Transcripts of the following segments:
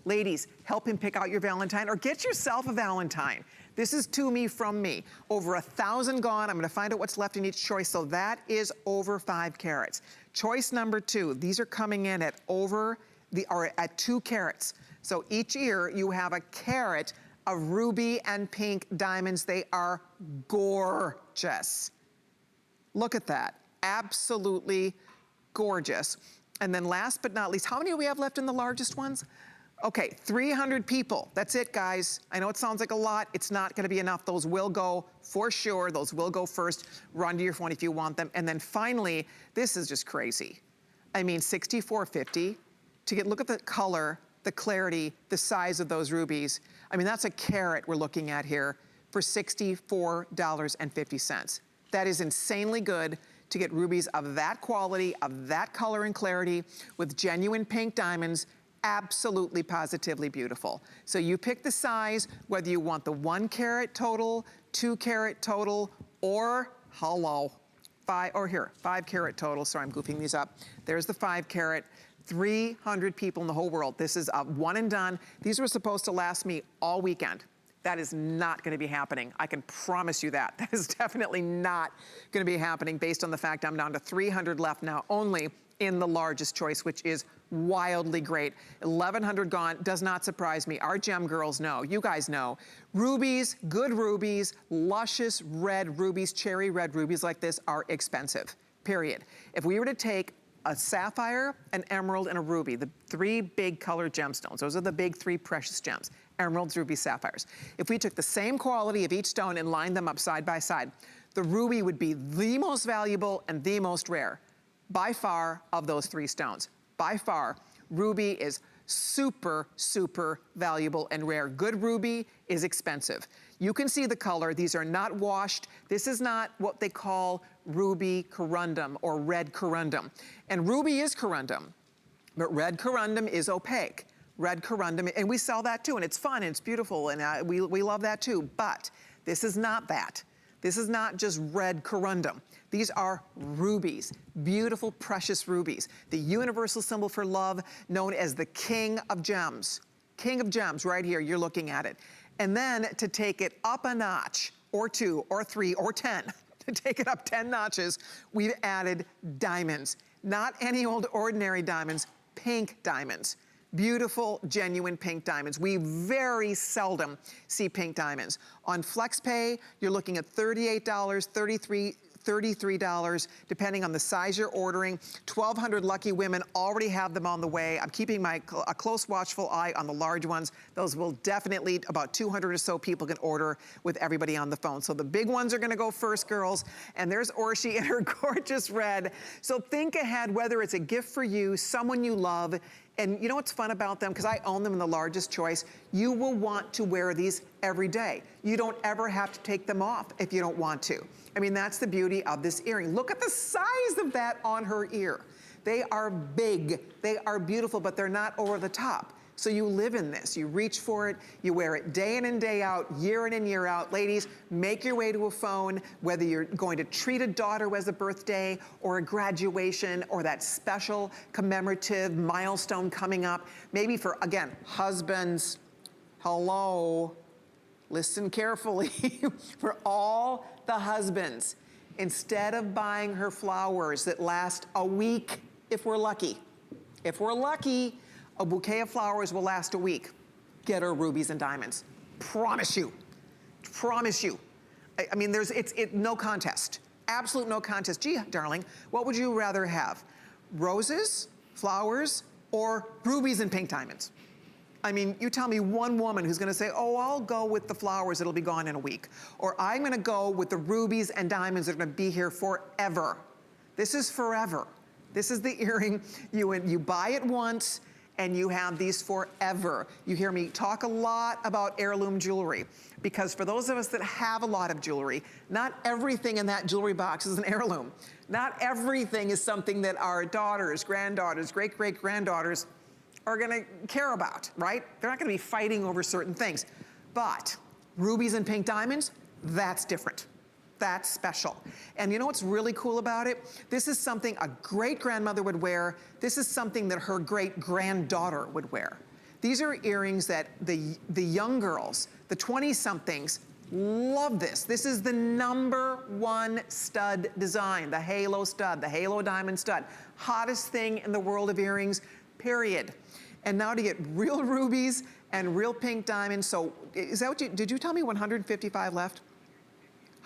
Ladies, help him pick out your Valentine or get yourself a Valentine. This is to me, from me. Over 1,000 gone. I'm gonna find out what's left in each choice. So that is over 5 carats. Choice number 2, these are coming in at at 2 carats. So each ear you have a carat of ruby and pink diamonds. They are gorgeous. Look at that, absolutely gorgeous. And then last but not least, how many do we have left in the largest ones? Okay, 300 people. That's it, guys. I know it sounds like a lot. It's not gonna be enough. Those will go for sure. Those will go first. Run to your phone if you want them. And then finally, this is just crazy. I mean, $64.50 to get, look at the color, the clarity, the size of those rubies. I mean, that's a carat we're looking at here for $64.50. That is insanely good to get rubies of that quality, of that color and clarity, with genuine pink diamonds. Absolutely, positively beautiful. So you pick the size, whether you want the 1 carat total, 2 carat total, or, 5 carat total. Sorry, I'm goofing these up. There's the 5 carat. 300 people in the whole world. This is a one and done. These were supposed to last me all weekend. That is not gonna be happening. I can promise you that. That is definitely not gonna be happening based on the fact I'm down to 300 left now only in the largest choice, which is wildly great. 1,100 gone, does not surprise me. Our gem girls know, you guys know. Rubies, good rubies, luscious red rubies, cherry red rubies like this are expensive, period. If we were to take a sapphire, an emerald, and a ruby, the 3 big colored gemstones. Those are the big 3 precious gems, emeralds, rubies, sapphires. If we took the same quality of each stone and lined them up side by side, the ruby would be the most valuable and the most rare, by far, of those 3 stones. By far, ruby is super, super valuable and rare. Good ruby is expensive. You can see the color. These are not washed. This is not what they call ruby corundum or red corundum. And ruby is corundum, but red corundum is opaque. Red corundum, and we sell that too, and it's fun and it's beautiful, and we love that too, but this is not that. This is not just red corundum. These are rubies, beautiful, precious rubies. The universal symbol for love, known as the king of gems. King of gems, right here, you're looking at it. And then to take it up a notch, or 2, or 3, or 10, to take it up 10 notches, we've added diamonds. Not any old ordinary diamonds, pink diamonds. Beautiful, genuine pink diamonds. We very seldom see pink diamonds. On FlexPay, you're looking at $38, $33, depending on the size you're ordering. 1,200 lucky women already have them on the way. I'm keeping a close watchful eye on the large ones. Those will definitely, about 200 or so people can order with everybody on the phone. So the big ones are gonna go first, girls. And there's Orshi in her gorgeous red. So think ahead, whether it's a gift for you, someone you love. And you know what's fun about them? Because I own them in the largest choice. You will want to wear these every day. You don't ever have to take them off if you don't want to. I mean, that's the beauty of this earring. Look at the size of that on her ear. They are big, they are beautiful, but they're not over the top. So you live in this, you reach for it, you wear it day in and day out, year in and year out. Ladies, make your way to a phone, whether you're going to treat a daughter who has a birthday or a graduation or that special commemorative milestone coming up. Maybe for, again, husbands, hello, listen carefully. For all the husbands, instead of buying her flowers that last a week, if we're lucky, a bouquet of flowers will last a week. Get her rubies and diamonds. Promise you. Promise you. I mean, it's no contest. Absolute no contest. Gee, darling, what would you rather have? Roses, flowers, or rubies and pink diamonds? I mean, you tell me one woman who's gonna say, oh, I'll go with the flowers, it'll be gone in a week. Or I'm gonna go with the rubies and diamonds that are gonna be here forever. This is forever. This is the earring, you buy it once, and you have these forever. You hear me talk a lot about heirloom jewelry, because for those of us that have a lot of jewelry, not everything in that jewelry box is an heirloom. Not everything is something that our daughters, granddaughters, great-great-granddaughters are gonna care about, right? They're not gonna be fighting over certain things. But rubies and pink diamonds, that's different. That's special. And you know what's really cool about it? This is something a great-grandmother would wear. This is something that her great-granddaughter would wear. These are earrings that the young girls, the 20-somethings, love this. This is the #1 stud design, the halo stud, the halo diamond stud. Hottest thing in the world of earrings, period. And now to get real rubies and real pink diamonds. So is that what did you tell me 155 left?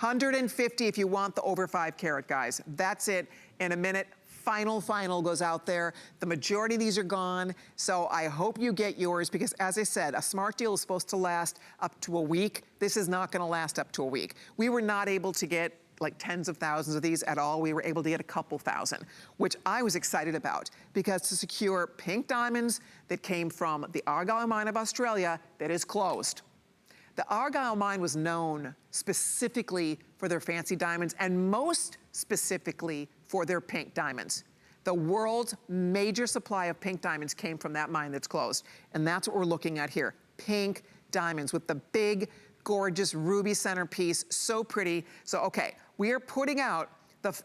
150 if you want the over 5 carat, guys. That's it. In a minute, final goes out there. The majority of these are gone. So I hope you get yours because, as I said, a smart deal is supposed to last up to a week. This is not gonna last up to a week. We were not able to get like tens of thousands of these at all. We were able to get a couple thousand, which I was excited about because to secure pink diamonds that came from the Argyle mine of Australia that is closed. The Argyle mine was known specifically for their fancy diamonds and most specifically for their pink diamonds. The world's major supply of pink diamonds came from that mine that's closed. And that's what we're looking at here. Pink diamonds with the big, gorgeous ruby centerpiece, so pretty. So, okay, we are putting out,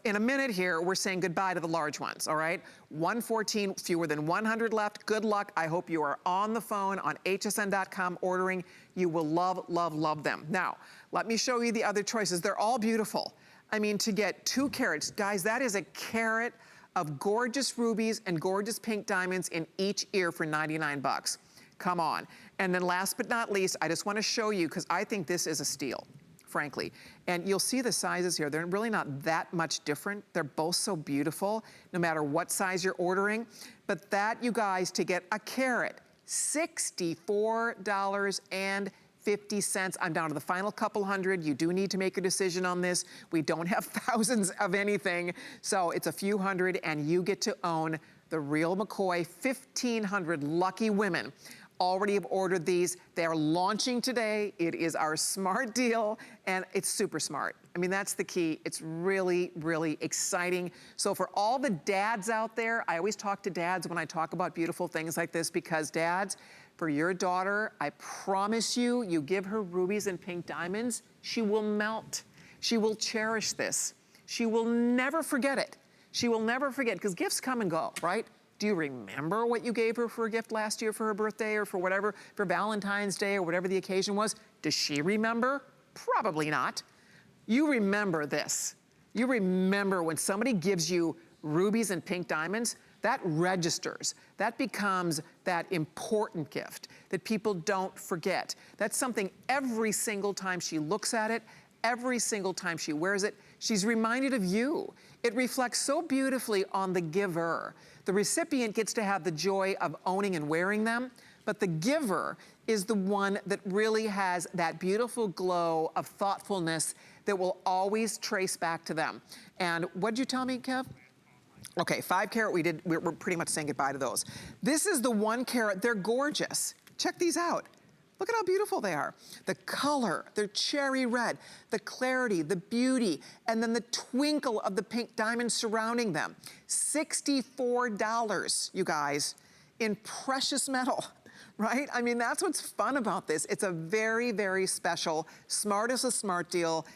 in a minute here, we're saying goodbye to the large ones, all right? 114, fewer than 100 left. Good luck. I hope you are on the phone on hsn.com ordering. You will love, love, love them. Now, let me show you the other choices. They're all beautiful. I mean, to get 2 carats, guys, that is a carat of gorgeous rubies and gorgeous pink diamonds in each ear for 99 bucks. Come on. And then last but not least, I just want to show you, because I think this is a steal, frankly. And you'll see the sizes here. They're really not that much different. They're both so beautiful, no matter what size you're ordering. But that, you guys, to get a carat, $64.50. I'm down to the final couple hundred. You do need to make a decision on this. We don't have thousands of anything. So it's a few hundred, and you get to own the real McCoy. 1,500 lucky women already have ordered these. They're launching today. It is our smart deal, and it's super smart. I mean, that's the key. It's really, really exciting. So for all the dads out there, I always talk to dads when I talk about beautiful things like this, because dads, for your daughter, I promise you, you give her rubies and pink diamonds, she will melt. She will cherish this. She will never forget it. She will never forget, because gifts come and go, right? Do you remember what you gave her for a gift last year for her birthday or for whatever, for Valentine's Day or whatever the occasion was? Does she remember? Probably not. You remember this. You remember when somebody gives you rubies and pink diamonds, that registers. That becomes that important gift that people don't forget. That's something every single time she looks at it, every single time she wears it, she's reminded of you. It reflects so beautifully on the giver. The recipient gets to have the joy of owning and wearing them, but the giver is the one that really has that beautiful glow of thoughtfulness that will always trace back to them. And what'd you tell me, Kev? Okay, 5 carat, we're pretty much saying goodbye to those. This is the 1 carat, they're gorgeous. Check these out. Look at how beautiful they are. The color, they're cherry red, the clarity, the beauty, and then the twinkle of the pink diamonds surrounding them. $64, you guys, in precious metal, right? I mean, that's what's fun about this. It's a very, very special, smart as a smart deal,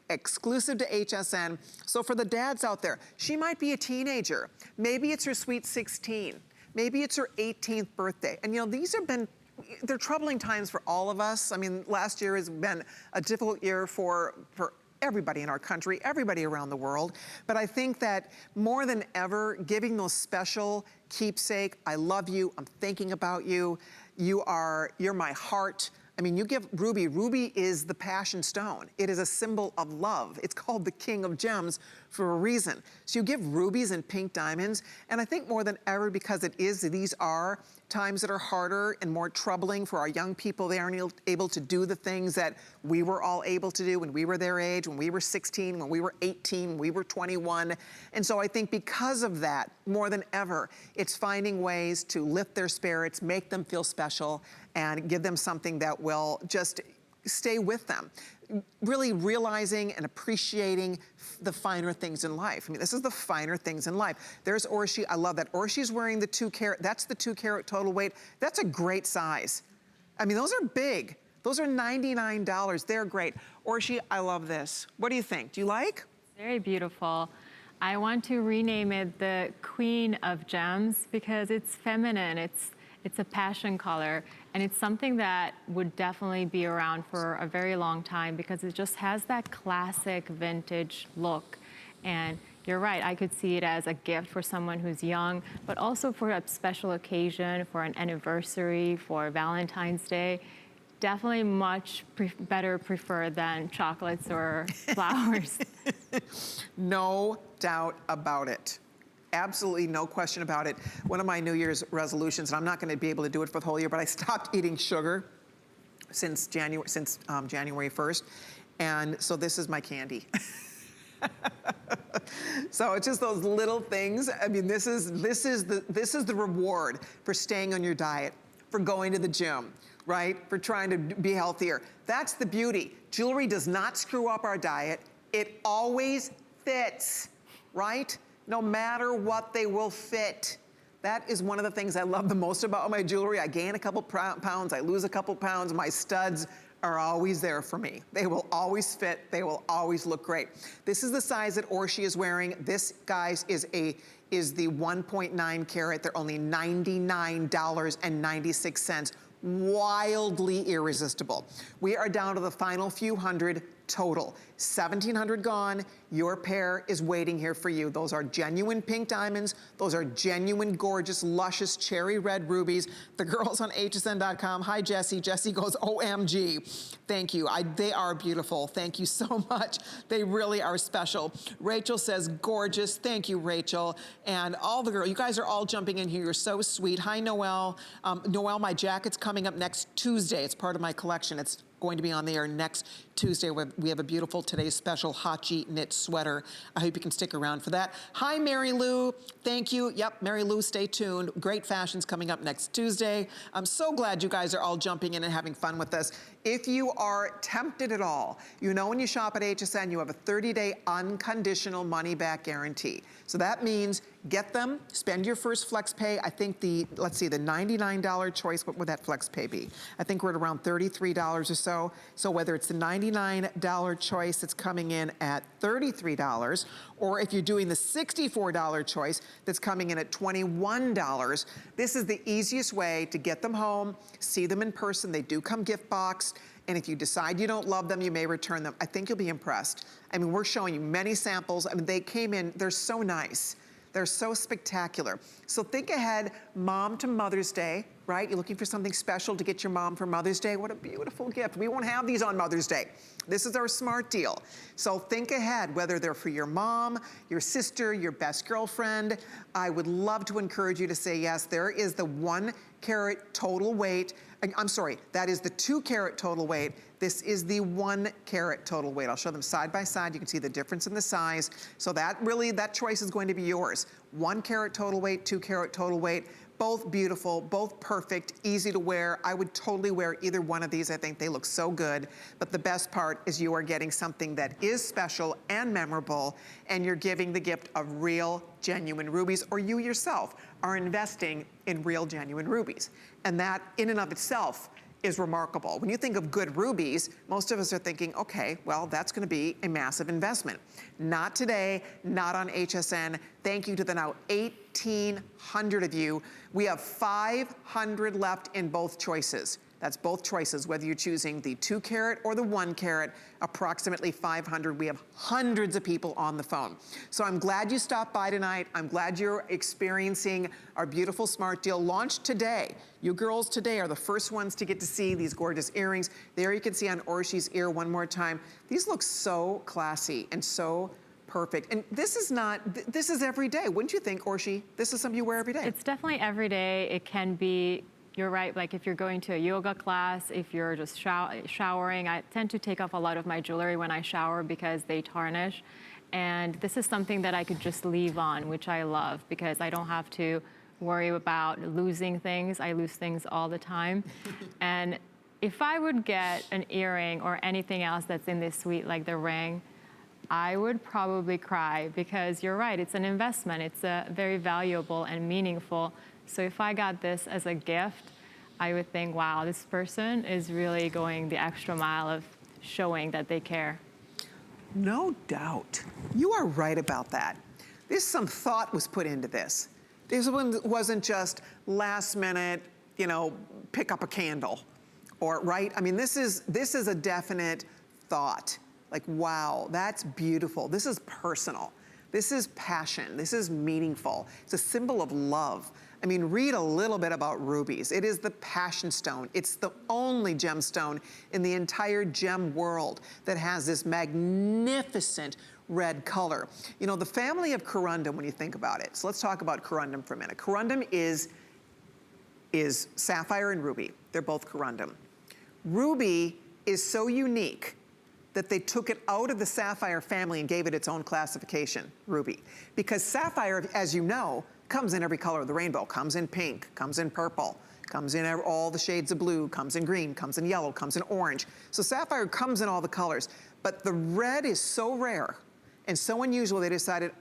exclusive to HSN. So for the dads out there, she might be a teenager. Maybe it's her sweet 16. Maybe it's her 18th birthday. And you know, they're troubling times for all of us. I mean, last year has been a difficult year for everybody in our country, everybody around the world. But I think that more than ever, giving those special keepsake, I love you, I'm thinking about you, you're my heart. I mean, you give ruby. Ruby is the passion stone. It is a symbol of love. It's called the king of gems for a reason. So you give rubies and pink diamonds, and I think more than ever, because these are times that are harder and more troubling for our young people. They aren't able to do the things that we were all able to do when we were their age, when we were 16, when we were 18, when we were 21. And so I think because of that, more than ever, it's finding ways to lift their spirits, make them feel special, and give them something that will just stay with them. Really realizing and appreciating the finer things in life. I mean, this is the finer things in life. There's Orshi, I love that. Orshi's wearing the 2 carat, that's the 2 carat total weight. That's a great size. I mean, those are big. Those are $99, they're great. Orshi, I love this. What do you think? Do you like? Very beautiful. I want to rename it the Queen of Gems because it's feminine, it's It's a passion color, and it's something that would definitely be around for a very long time because it just has that classic vintage look. And you're right, I could see it as a gift for someone who's young, but also for a special occasion, for an anniversary, for Valentine's Day. Definitely much better preferred than chocolates or flowers. No doubt about it. Absolutely no question about it. One of my New Year's resolutions, and I'm not gonna be able to do it for the whole year, but I stopped eating sugar since January 1st. And so this is my candy. So it's just those little things. I mean, this is the reward for staying on your diet, for going to the gym, right? For trying to be healthier. That's the beauty. Jewelry does not screw up our diet. It always fits, right? No matter what, they will fit. That is one of the things I love the most about my jewelry. I gain a couple pounds, I lose a couple pounds. My studs are always there for me. They will always fit, they will always look great. This is the size that Orshi is wearing. This, guys, is the 1.9 carat. They're only $99.96. Wildly irresistible. We are down to the final few hundred total. 1,700 gone. Your pair is waiting here for you. Those are genuine pink diamonds. Those are genuine, gorgeous, luscious cherry red rubies. The girls on hsn.com. Hi, Jessie. Jessie goes, OMG. Thank you. They are beautiful. Thank you so much. They really are special. Rachel says, gorgeous. Thank you, Rachel. And all the girls, you guys are all jumping in here. You're so sweet. Hi, Noelle. Noelle, my jacket's coming up next Tuesday. It's part of my collection. It's going to be on the air next Tuesday. We have a beautiful Today's Special Hachi knit sweater. I hope you can stick around for that. Hi, Mary Lou. Thank you. Yep, Mary Lou, stay tuned. Great fashions coming up next Tuesday. I'm so glad you guys are all jumping in and having fun with us. If you are tempted at all, you know when you shop at HSN, you have a 30-day unconditional money-back guarantee. So that means get them, spend your first flex pay. I think let's see, the $99 choice, what would that flex pay be? I think we're at around $33 or so. So whether it's the $99 choice that's coming in at $33, or if you're doing the $64 choice that's coming in at $21, this is the easiest way to get them home, see them in person. They do come gift boxed. And if you decide you don't love them, you may return them. I think you'll be impressed. I mean, we're showing you many samples. I mean, they came in, they're so nice. They're so spectacular. So think ahead, Mom to Mother's Day, right? You're looking for something special to get your mom for Mother's Day. What a beautiful gift. We won't have these on Mother's Day. This is our smart deal. So think ahead, whether they're for your mom, your sister, your best girlfriend. I would love to encourage you to say yes. There is the 1 carat total weight. I'm sorry, that is the 2 carat total weight. This is the 1 carat total weight. I'll show them side by side. You can see the difference in the size. So that choice is going to be yours. 1 carat total weight, 2 carat total weight. Both beautiful, both perfect, easy to wear. I would totally wear either one of these. I think they look so good. But the best part is you are getting something that is special and memorable, and you're giving the gift of real, genuine rubies, or you yourself are investing in real, genuine rubies. And that, in and of itself, is remarkable. When you think of good rubies, most of us are thinking, okay, well, that's gonna be a massive investment. Not today, not on HSN. Thank you to the now 1,800 of you. We have 500 left in both choices. That's both choices, whether you're choosing the 2 carat or the 1 carat, approximately 500. We have hundreds of people on the phone. So I'm glad you stopped by tonight. I'm glad you're experiencing our beautiful smart deal launched today. You girls today are the first ones to get to see these gorgeous earrings. There you can see on Orshi's ear one more time. These look so classy and so perfect. And this is every day. Wouldn't you think, Orshi? This is something you wear every day. It's definitely every day. It can be, you're right, like if you're going to a yoga class, if you're just showering, I tend to take off a lot of my jewelry when I shower because they tarnish. And this is something that I could just leave on, which I love because I don't have to worry about losing things. I lose things all the time. And if I would get an earring or anything else that's in this suite, like the ring, I would probably cry because you're right, it's an investment. It's very valuable and meaningful. So if I got this as a gift, I would think, wow, this person is really going the extra mile of showing that they care. No doubt. You are right about that. There's some thought was put into this. This one wasn't just last minute, you know, pick up a candle, or, right? I mean, this is a definite thought. Like, wow, that's beautiful. This is personal. This is passion. This is meaningful. It's a symbol of love. I mean, read a little bit about rubies. It is the passion stone. It's the only gemstone in the entire gem world that has this magnificent red color. You know, the family of corundum, when you think about it. So let's talk about corundum for a minute. Corundum is sapphire and ruby. They're both corundum. Ruby is so unique that they took it out of the sapphire family and gave it its own classification, ruby. Because sapphire, as you know, comes in every color of the rainbow. Comes in pink, comes in purple, comes in all the shades of blue, comes in green, comes in yellow, comes in orange. So sapphire comes in all the colors. But the red is so rare and so unusual, they decided,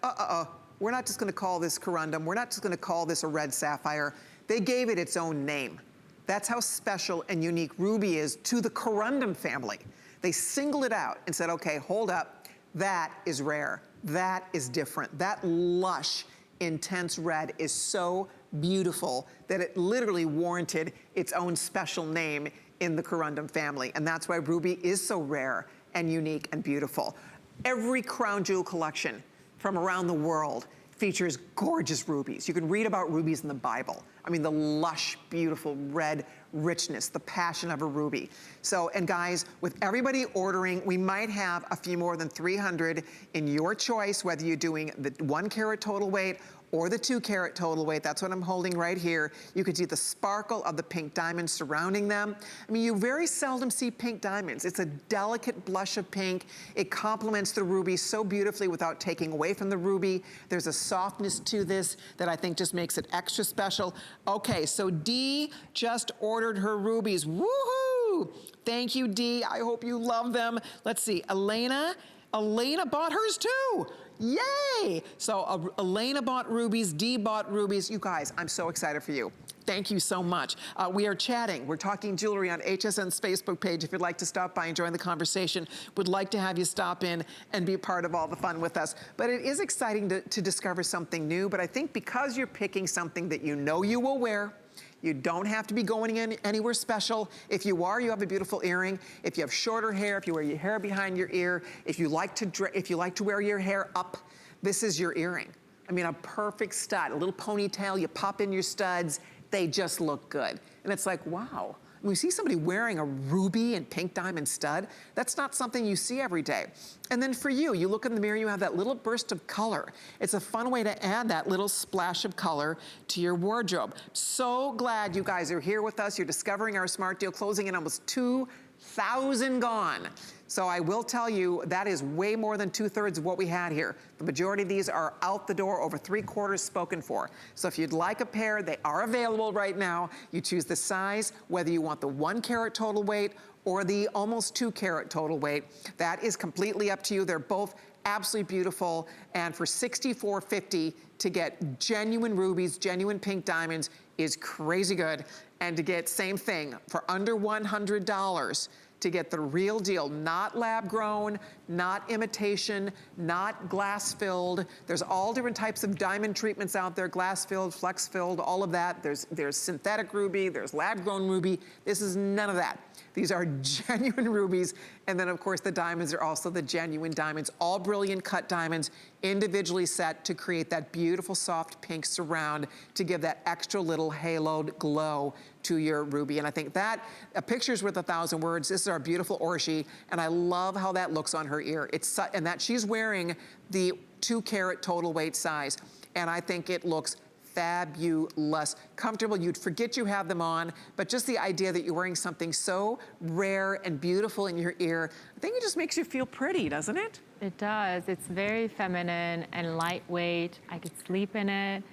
we're not just gonna call this corundum, we're not just gonna call this a red sapphire. They gave it its own name. That's how special and unique ruby is to the corundum family. They singled it out and said, okay, hold up, that is rare, that is different. That lush, intense red is so beautiful that it literally warranted its own special name in the corundum family. And that's why ruby is so rare and unique and beautiful. Every crown jewel collection from around the world features gorgeous rubies. You can read about rubies in the Bible. I mean, the lush, beautiful red richness, the passion of a ruby. So, and guys, with everybody ordering, we might have a few more than 300 in your choice, whether you're doing the 1 carat total weight or the 2 carat total weight. That's what I'm holding right here. You can see the sparkle of the pink diamonds surrounding them. I mean, you very seldom see pink diamonds. It's a delicate blush of pink. It complements the ruby so beautifully without taking away from the ruby. There's a softness to this that I think just makes it extra special. Okay, so Dee just ordered her rubies. Woohoo! Thank you, Dee. I hope you love them. Let's see, Elena bought hers too. Yay! So Elena bought rubies, Dee bought rubies. You guys, I'm so excited for you. Thank you so much. We are chatting. We're talking jewelry on HSN's Facebook page. If you'd like to stop by and join the conversation, would like to have you stop in and be a part of all the fun with us. But it is exciting to discover something new. But I think because you're picking something that you know you will wear, you don't have to be going anywhere special. If you are, you have a beautiful earring. If you have shorter hair, if you wear your hair behind your ear, if you like to wear your hair up, this is your earring. I mean, a perfect stud, a little ponytail, you pop in your studs, they just look good. And it's like, wow. When you see somebody wearing a ruby and pink diamond stud, that's not something you see every day. And then for you, you look in the mirror, you have that little burst of color. It's a fun way to add that little splash of color to your wardrobe. So glad you guys are here with us. You're discovering our smart deal, closing in almost 2,000 gone. So I will tell you, that is way more than 2/3 of what we had here. The majority of these are out the door, over 3/4 spoken for. So if you'd like a pair, they are available right now. You choose the size, whether you want the 1 carat total weight or the almost 2 carat total weight. That is completely up to you. They're both absolutely beautiful. And for $64.50 to get genuine rubies, genuine pink diamonds is crazy good. And to get same thing for under $100, to get the real deal, not lab grown, not imitation, not glass filled. There's all different types of diamond treatments out there, glass filled, flex filled, all of that. There's synthetic ruby, there's lab grown ruby. This is none of that. These are genuine rubies. And then of course the diamonds are also the genuine diamonds, all brilliant cut diamonds, individually set to create that beautiful soft pink surround to give that extra little haloed glow to your ruby. And I think that a picture's worth 1,000 words. This is our beautiful Orshi, and I love how that looks on her ear. And that she's wearing the 2 carat total weight size, and I think it looks fabulous, comfortable. You'd forget you have them on, but just the idea that you're wearing something so rare and beautiful in your ear, I think it just makes you feel pretty, doesn't it? It does. It's very feminine and lightweight. I could sleep in it.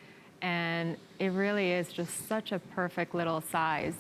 And it really is just such a perfect little size.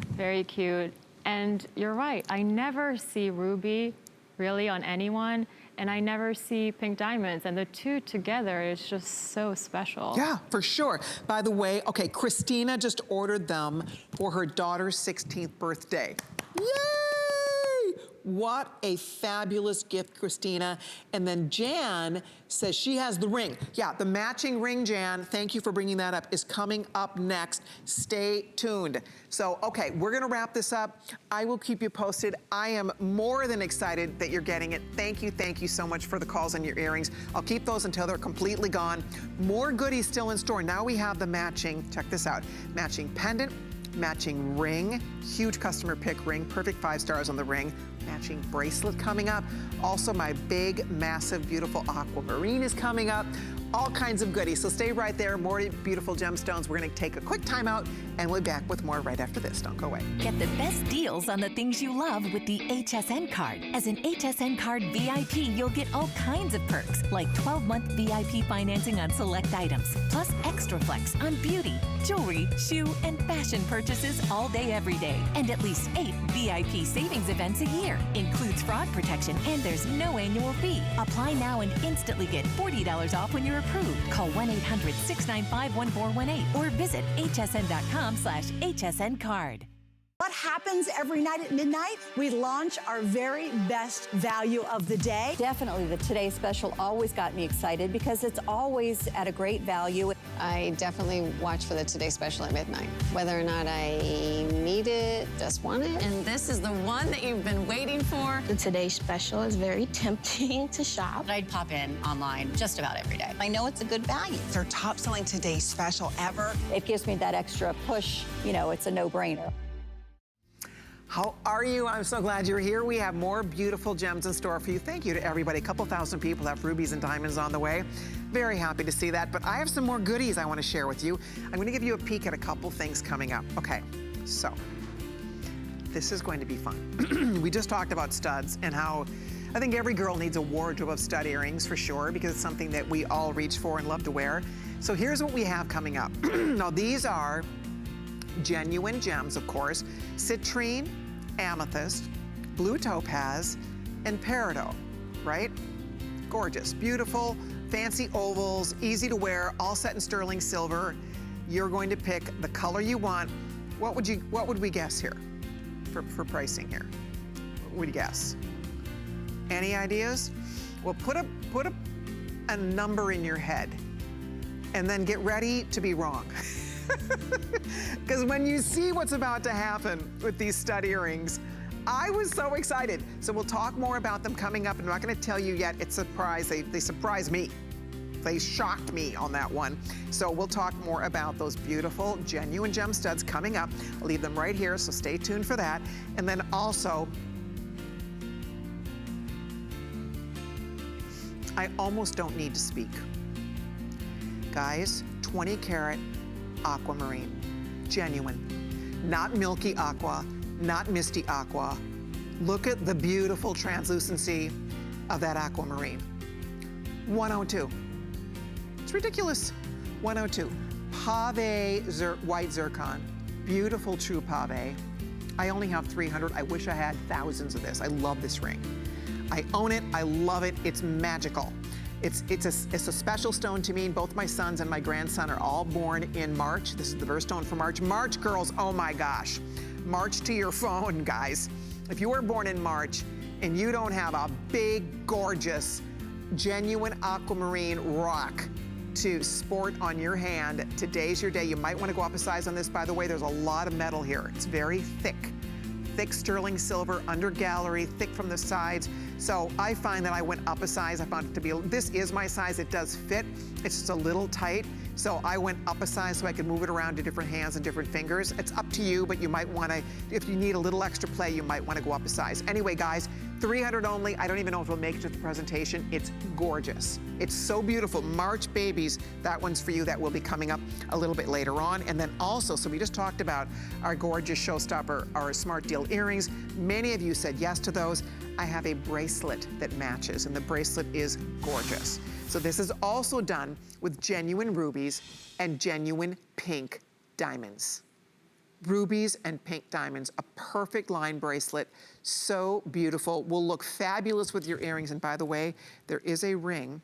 Very cute. And you're right, I never see ruby really on anyone, and I never see pink diamonds, and the two together is just so special. Yeah, for sure. By the way, okay, Christina just ordered them for her daughter's 16th birthday. Yay! What a fabulous gift, Christina. And then Jan says she has the ring. Yeah, the matching ring, Jan, thank you for bringing that up, is coming up next. Stay tuned. So, okay, we're gonna wrap this up. I will keep you posted. I am more than excited that you're getting it. Thank you so much for the calls on your earrings. I'll keep those until they're completely gone. More goodies still in store. Now we have the matching, check this out, matching pendant, matching ring, huge customer pick ring, perfect 5 stars on the ring, matching bracelet coming up. Also my big, massive, beautiful aquamarine is coming up. All kinds of goodies, so stay right there. More beautiful gemstones. We're gonna take a quick time out and we'll be back with more right after this. Don't go away. Get the best deals on the things you love with the HSN card. As an HSN card VIP, you'll get all kinds of perks, like 12-month VIP financing on select items, plus extra flex on beauty, jewelry, shoe, and fashion purchases all day, every day. And at least 8 VIP savings events a year. Includes fraud protection, and there's no annual fee. Apply now and instantly get $40 off when you're approved. Call 1-800-695-1418 or visit hsn.com/HSN card. What happens every night at midnight? We launch our very best value of the day. Definitely the Today Special always got me excited because it's always at a great value. I definitely watch for the Today Special at midnight. Whether or not I need it, just want it. And this is the one that you've been waiting for. The Today Special is very tempting to shop. I'd pop in online just about every day. I know it's a good value. It's our top selling Today Special ever. It gives me that extra push, you know, it's a no-brainer. How are you? I'm so glad you're here. We have more beautiful gems in store for you. Thank you to everybody. A couple thousand people have rubies and diamonds on the way. Very happy to see that, but I have some more goodies I want to share with you. I'm going to give you a peek at a couple things coming up. Okay, so this is going to be fun. We just talked about studs and how I think every girl needs a wardrobe of stud earrings for sure, because it's something that we all reach for and love to wear. So here's what we have coming up. Now these are genuine gems, of course, citrine, amethyst, blue topaz, and peridot, right? Gorgeous, beautiful, fancy ovals, easy to wear, all set in sterling silver. You're going to pick the color you want. What would we guess here for pricing here? What would you guess? Any ideas? Well, put a number in your head and then get ready to be wrong. Because when you see what's about to happen with these stud earrings, I was so excited. So we'll talk more about them coming up. I'm not going to tell you yet. It's a surprise. They surprised me. They shocked me on that one. So we'll talk more about those beautiful, genuine gem studs coming up. I'll leave them right here, so stay tuned for that. And then also, I almost don't need to speak. Guys, 20 karat aquamarine, genuine, not milky aqua, not misty aqua. Look at the beautiful translucency of that aquamarine. 102. It's ridiculous. 102. Pave white zircon, beautiful true pave. I only have 300. I wish I had thousands of this. I love this ring. I own it. I love it. It's magical. It's a special stone to me. Both my sons and my grandson are all born in March. This is the birthstone for March. March, girls, oh my gosh. March to your phone, guys. If you were born in March and you don't have a big, gorgeous, genuine aquamarine rock to sport on your hand, today's your day. You might want to go up a size on this. By the way, there's a lot of metal here. It's very thick. Thick sterling silver, under gallery, thick from the sides. So I find that I went up a size. I found it to be, this is my size. It does fit. It's just a little tight. So I went up a size so I could move it around to different hands and different fingers. It's up to you, but you might want to, if you need a little extra play, you might want to go up a size. Anyway, guys, 300 only. I don't even know if we'll make it to the presentation. It's gorgeous. It's so beautiful. March babies, that one's for you. That will be coming up a little bit later on. And then also, so we just talked about our gorgeous showstopper, our smart deal earrings. Many of you said yes to those. I have a bracelet that matches, and the bracelet is gorgeous. So this is also done with genuine rubies and genuine pink diamonds. Rubies and pink diamonds, a perfect line bracelet, so beautiful, will look fabulous with your earrings. And by the way, there is a ring.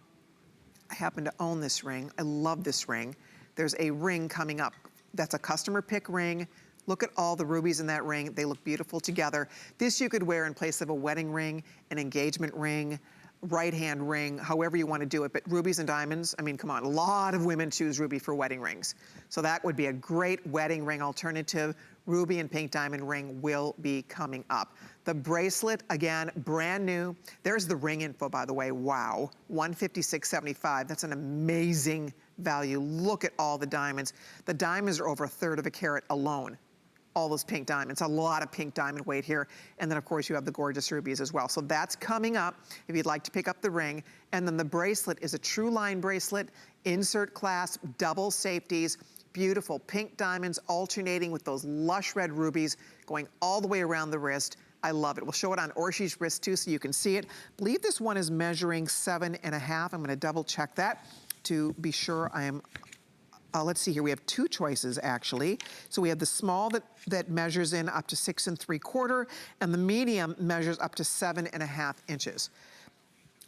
I happen to own this ring. I love this ring. There's a ring coming up. That's a customer pick ring, Look at all the rubies in that ring. They look beautiful together. This you could wear in place of a wedding ring, an engagement ring, right hand ring, however you want to do it. But rubies and diamonds, I mean, come on, a lot of women choose ruby for wedding rings. So that would be a great wedding ring alternative. Ruby and pink diamond ring will be coming up. The bracelet, again, brand new. There's the ring info, by the way. Wow, $156.75. That's an amazing value. Look at all the diamonds. The diamonds are over a third of a carat alone. All those pink diamonds, a lot of pink diamond weight here. And then of course you have the gorgeous rubies as well. So that's coming up if you'd like to pick up the ring. And then the bracelet is a true line bracelet, insert clasp, double safeties, beautiful pink diamonds alternating with those lush red rubies going all the way around the wrist. I love it. We'll show it on Orshi's wrist too so you can see it. I believe this one is measuring 7.5. I'm gonna double check that to be sure I am. Let's see here, we have two choices actually. So we have the small that measures in up to 6 3/4, and the medium measures up to 7.5 inches.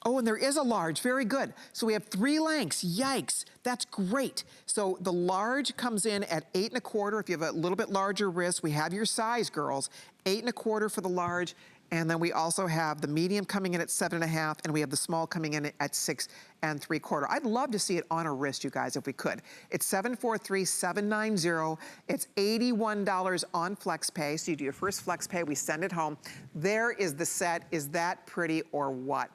Oh, and there is a large, very good. So we have 3 lengths, yikes, that's great. So the large comes in at 8 1/4. If you have a little bit larger wrist, we have your size, girls. 8 1/4 for the large. And then we also have the medium coming in at 7.5, and we have the small coming in at 6 3/4. I'd love to see it on a wrist, you guys, if we could. It's $743,790. It's $81 on FlexPay. So you do your first FlexPay, we send it home. There is the set. Is that pretty or what?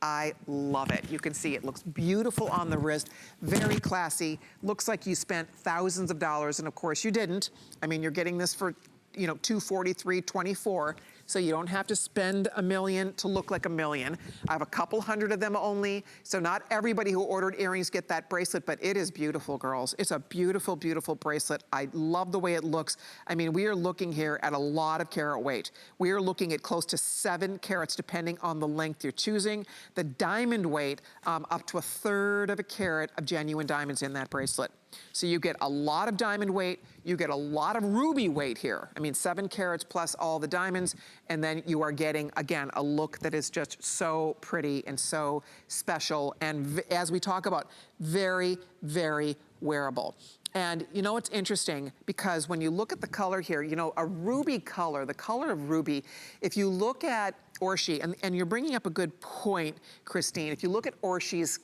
I love it. You can see it looks beautiful on the wrist, very classy. Looks like you spent thousands of dollars, and of course you didn't. I mean, you're getting this for, you know, $243.24. So you don't have to spend $1 million to look like $1 million. I have a couple hundred of them only. So not everybody who ordered earrings get that bracelet, but it is beautiful, girls. It's a beautiful, beautiful bracelet. I love the way it looks. I mean, we are looking here at a lot of carat weight. We are looking at close to 7 carats, depending on the length you're choosing. The diamond weight, up to a third of a carat of genuine diamonds in that bracelet. So you get a lot of diamond weight, you get a lot of ruby weight here. I mean, 7 carats plus all the diamonds, and then you are getting, again, a look that is just so pretty and so special. And as we talk about, very, very wearable. And you know what's interesting, because when you look at the color here, you know, a ruby color, the color of ruby, if you look at Orshi, and you're bringing up a good point, Christine, if you look at Orshi's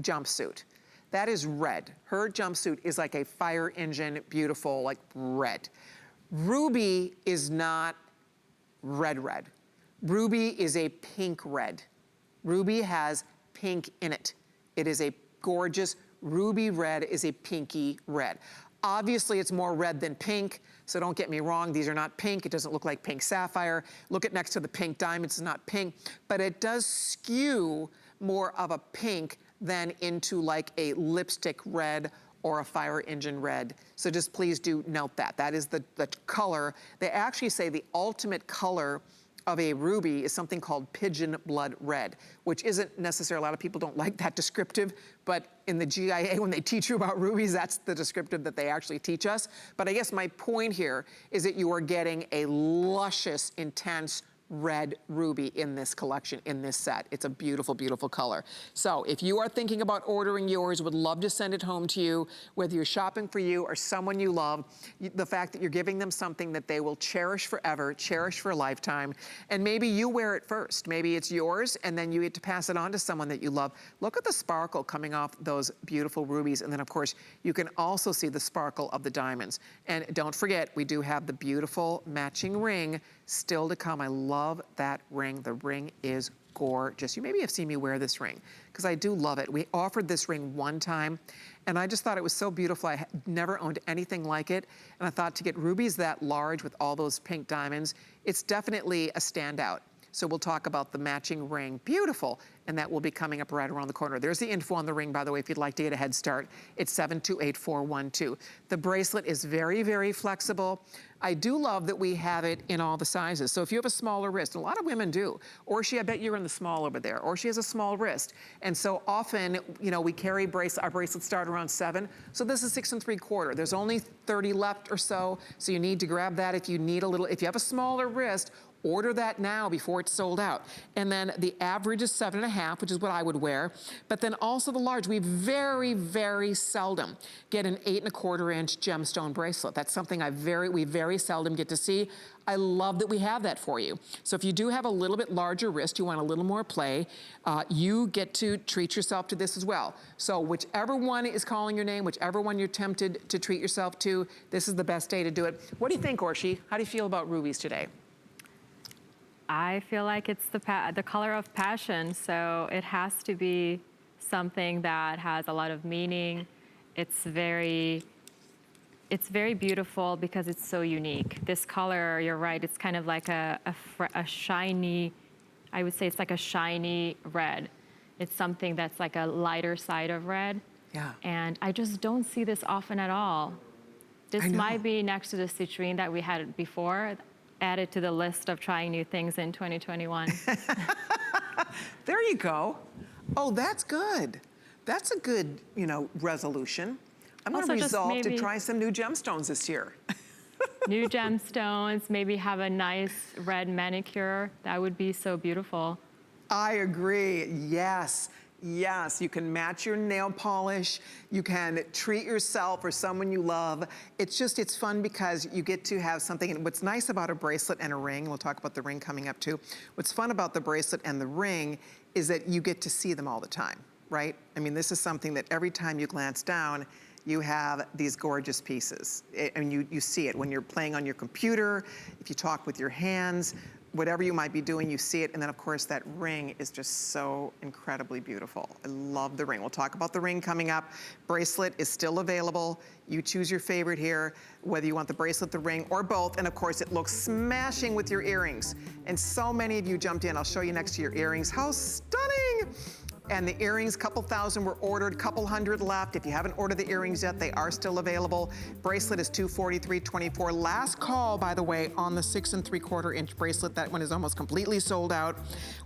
jumpsuit, that is red. Her jumpsuit is like a fire engine, beautiful, like red. Ruby is not red red. Ruby is a pink red. Ruby has pink in it. It is a gorgeous ruby red, is a pinky red. Obviously it's more red than pink, so don't get me wrong, these are not pink. It doesn't look like pink sapphire. Look at next to the pink diamonds, it's not pink, but it does skew more of a pink than into like a lipstick red or a fire engine red. So just please do note that. That is the color. They actually say the ultimate color of a ruby is something called pigeon blood red, which isn't necessarily, a lot of people don't like that descriptive, but in the GIA, when they teach you about rubies, that's the descriptive that they actually teach us. But I guess my point here is that you are getting a luscious, intense red ruby in this collection, in this set. It's a beautiful, beautiful color. So if you are thinking about ordering yours, would love to send it home to you, whether you're shopping for you or someone you love, the fact that you're giving them something that they will cherish forever, cherish for a lifetime, and maybe you wear it first. Maybe it's yours, and then you get to pass it on to someone that you love. Look at the sparkle coming off those beautiful rubies, and then of course, you can also see the sparkle of the diamonds. And don't forget, we do have the beautiful matching ring still to come. I love that ring. The ring is gorgeous. You maybe have seen me wear this ring because I do love it. We offered this ring one time and I just thought it was so beautiful. I had never owned anything like it. And I thought to get rubies that large with all those pink diamonds, it's definitely a standout. So we'll talk about the matching ring. Beautiful. And that will be coming up right around the corner. There's the info on the ring, by the way, if you'd like to get a head start. It's 728412. The bracelet is very, very flexible. I do love that we have it in all the sizes. So if you have a smaller wrist, a lot of women do, or I bet you're in the small over there, or she has a small wrist. And so often, you know, we carry our bracelets start around 7. So this is 6 3/4. There's only 30 left or so. So you need to grab that if you need a little, if you have a smaller wrist, Order that now before it's sold out. And then the average is 7.5, which is what I would wear. But then also the large, we very, very seldom get an 8.25-inch gemstone bracelet. That's something we very seldom get to see. I love that we have that for you. So if you do have a little bit larger wrist, you want a little more play, you get to treat yourself to this as well. So whichever one is calling your name, whichever one you're tempted to treat yourself to, this is the best day to do it. What do you think, Orshi? How do you feel about rubies today? I feel like it's the color of passion, so it has to be something that has a lot of meaning. It's very beautiful because it's so unique. This color, you're right, it's kind of like a shiny, I would say it's like a shiny red. It's something that's like a lighter side of red. Yeah. And I just don't see this often at all. This might be next to the citrine that we had before, added to the list of trying new things in 2021. There you go. Oh, that's good. That's a good, resolution. I'm going to resolve to try some new gemstones this year. New gemstones, maybe have a nice red manicure. That would be so beautiful. I agree. Yes. Yes, you can match your nail polish. You can treat yourself or someone you love. It's fun because you get to have something. And what's nice about a bracelet and a ring, we'll talk about the ring coming up too. What's fun about the bracelet and the ring is that you get to see them all the time, right? I mean, this is something that every time you glance down, you have these gorgeous pieces. You see it when you're playing on your computer, if you talk with your hands, whatever you might be doing, you see it. And then of course that ring is just so incredibly beautiful. I love the ring. We'll talk about the ring coming up. Bracelet is still available. You choose your favorite here, whether you want the bracelet, the ring, or both. And of course it looks smashing with your earrings. And so many of you jumped in. I'll show you next to your earrings. How stunning! And the earrings, couple thousand were ordered, couple hundred left. If you haven't ordered the earrings yet, they are still available. Bracelet is $243.24. Last call, by the way, on the 6 3/4-inch bracelet. That one is almost completely sold out.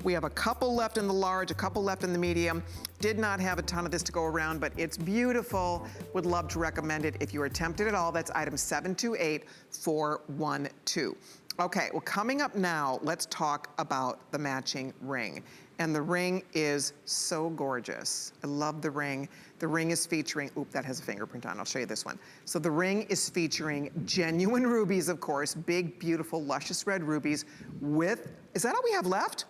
We have a couple left in the large, a couple left in the medium. Did not have a ton of this to go around, but it's beautiful. Would love to recommend it if you are tempted at all. That's item 728412. Okay, well, coming up now, let's talk about the matching ring. And the ring is so gorgeous. I love the ring. The ring is featuring, that has a fingerprint on, I'll show you this one. So the ring is featuring genuine rubies, of course, big, beautiful, luscious red rubies is that all we have left?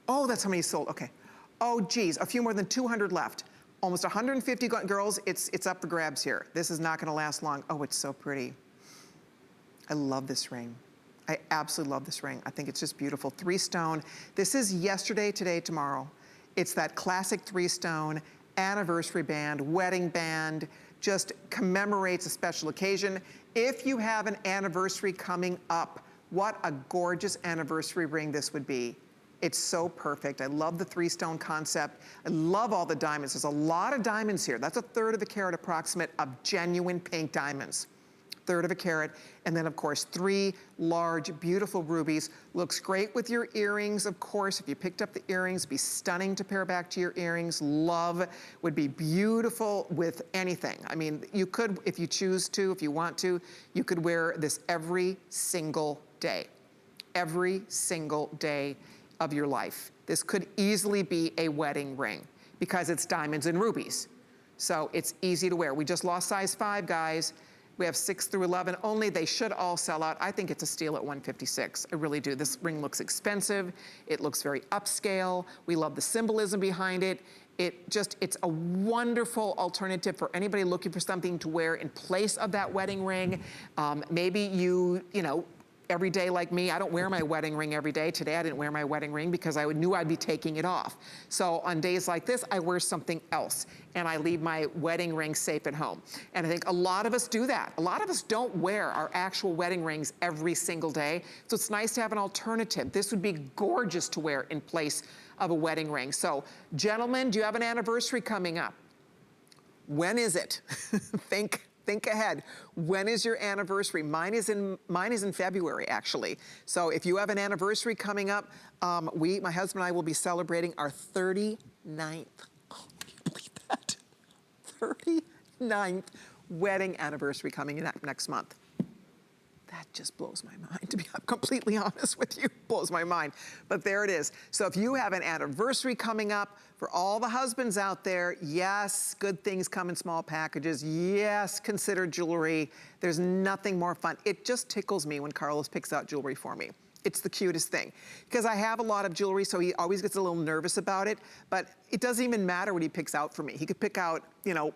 Oh, that's how many sold, okay. Oh, geez, a few more than 200 left. Almost 150 girls, it's up for grabs here. This is not gonna last long. Oh, it's so pretty. I love this ring. I absolutely love this ring. I think it's just beautiful. 3-stone. This is yesterday, today, tomorrow. It's that classic 3-stone anniversary band, wedding band, just commemorates a special occasion. If you have an anniversary coming up, what a gorgeous anniversary ring this would be. It's so perfect. I love the 3-stone concept. I love all the diamonds. There's a lot of diamonds here. That's 1/3 of a carat approximate of genuine pink diamonds. 1/3 of a carat, and then of course 3 large, beautiful rubies. Looks great with your earrings, of course. If you picked up the earrings, it'd be stunning to pair back to your earrings. Love would be beautiful with anything. I mean, you could, if you choose to, if you want to, you could wear this every single day. Every single day of your life. This could easily be a wedding ring because it's diamonds and rubies. So it's easy to wear. We just lost size 5, guys. We have 6 through 11 only. They should all sell out. I think it's a steal at $156. I really do. This ring looks expensive. It looks very upscale. We love the symbolism behind it. It's a wonderful alternative for anybody looking for something to wear in place of that wedding ring. Maybe you know, every day like me, I don't wear my wedding ring every day. Today I didn't wear my wedding ring because I knew I'd be taking it off. So on days like this, I wear something else and I leave my wedding ring safe at home. And I think a lot of us do that. A lot of us don't wear our actual wedding rings every single day. So it's nice to have an alternative. This would be gorgeous to wear in place of a wedding ring. So gentlemen, do you have an anniversary coming up? When is it? Think ahead. When is your anniversary? Mine is in February, actually. So if you have an anniversary coming up, my husband and I will be celebrating our 39th. Oh, can you believe that? 39th wedding anniversary coming in next month. That just blows my mind, to be completely honest with you, blows my mind. But there it is. So if you have an anniversary coming up, for all the husbands out there, yes, good things come in small packages. Yes, consider jewelry. There's nothing more fun. It just tickles me when Carlos picks out jewelry for me. It's the cutest thing. Because I have a lot of jewelry, so he always gets a little nervous about it, but it doesn't even matter what he picks out for me. He could pick out, you know,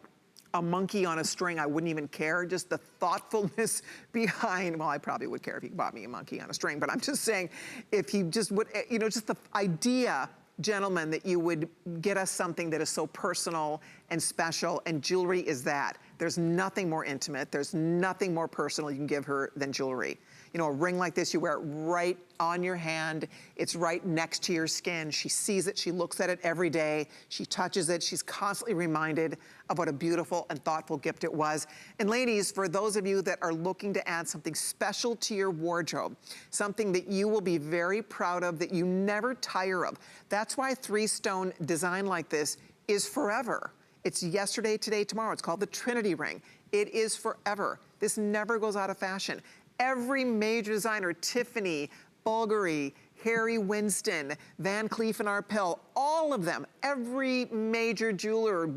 a monkey on a string, I wouldn't even care. Just the thoughtfulness behind, well, I probably would care if he bought me a monkey on a string, but I'm just saying, if he just would, you know, just the idea, gentlemen, that you would get us something that is so personal and special, and jewelry is that. There's nothing more intimate, there's nothing more personal you can give her than jewelry. You know, a ring like this, you wear it right on your hand. It's right next to your skin. She sees it, she looks at it every day. She touches it, she's constantly reminded of what a beautiful and thoughtful gift it was. And ladies, for those of you that are looking to add something special to your wardrobe, something that you will be very proud of, that you never tire of. That's why 3-stone design like this is forever. It's yesterday, today, tomorrow. It's called the Trinity ring. It is forever. This never goes out of fashion. Every major designer, Tiffany, Bulgari, Harry Winston, Van Cleef & Arpels, all of them, every major jeweler,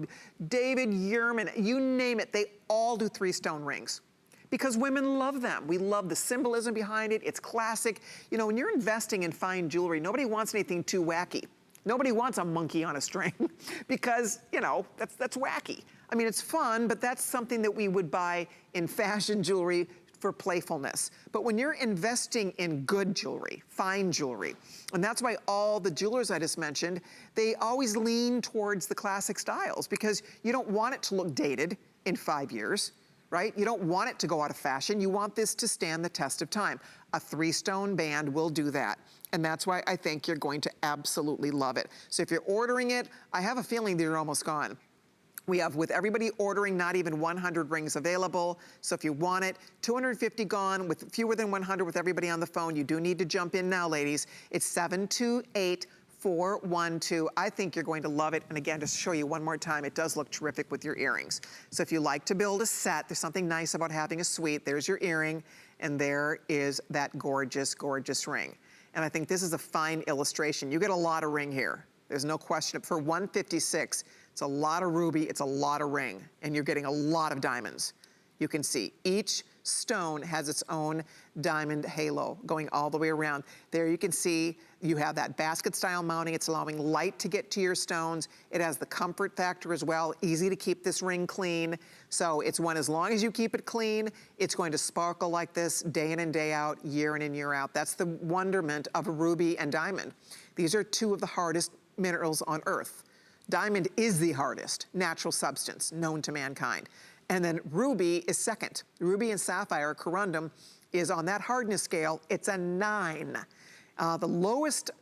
David Yurman, you name it, they all do 3-stone rings. Because women love them. We love the symbolism behind it. It's classic. You know, when you're investing in fine jewelry, nobody wants anything too wacky. Nobody wants a monkey on a string because, you know, that's wacky. I mean, it's fun, but that's something that we would buy in fashion jewelry for playfulness. But when you're investing in good jewelry, fine jewelry, and that's why all the jewelers I just mentioned, they always lean towards the classic styles, because you don't want it to look dated in 5 years, right? You don't want it to go out of fashion. You want this to stand the test of time. A 3-stone band will do that. And that's why I think you're going to absolutely love it. So if you're ordering it, I have a feeling they're almost gone. We have, with everybody ordering, not even 100 rings available. So if you want it, 250 gone, with fewer than 100 with everybody on the phone. You do need to jump in now, ladies. It's 728-412. I think you're going to love it. And again, just to show you one more time, it does look terrific with your earrings. So if you like to build a set, there's something nice about having a suite. There's your earring, and there is that gorgeous, gorgeous ring. And I think this is a fine illustration. You get a lot of ring here. There's no question. For $156, it's a lot of ruby, it's a lot of ring, and you're getting a lot of diamonds. You can see each stone has its own diamond halo going all the way around. There you can see you have that basket style mounting. It's allowing light to get to your stones. It has the comfort factor as well. Easy to keep this ring clean. So it's one, as long as you keep it clean, it's going to sparkle like this day in and day out, year in and year out. That's the wonderment of a ruby and diamond. These are two of the hardest minerals on earth. Diamond is the hardest natural substance known to mankind. And then ruby is second. Ruby and sapphire, corundum, is on that hardness scale, it's a 9. The lowest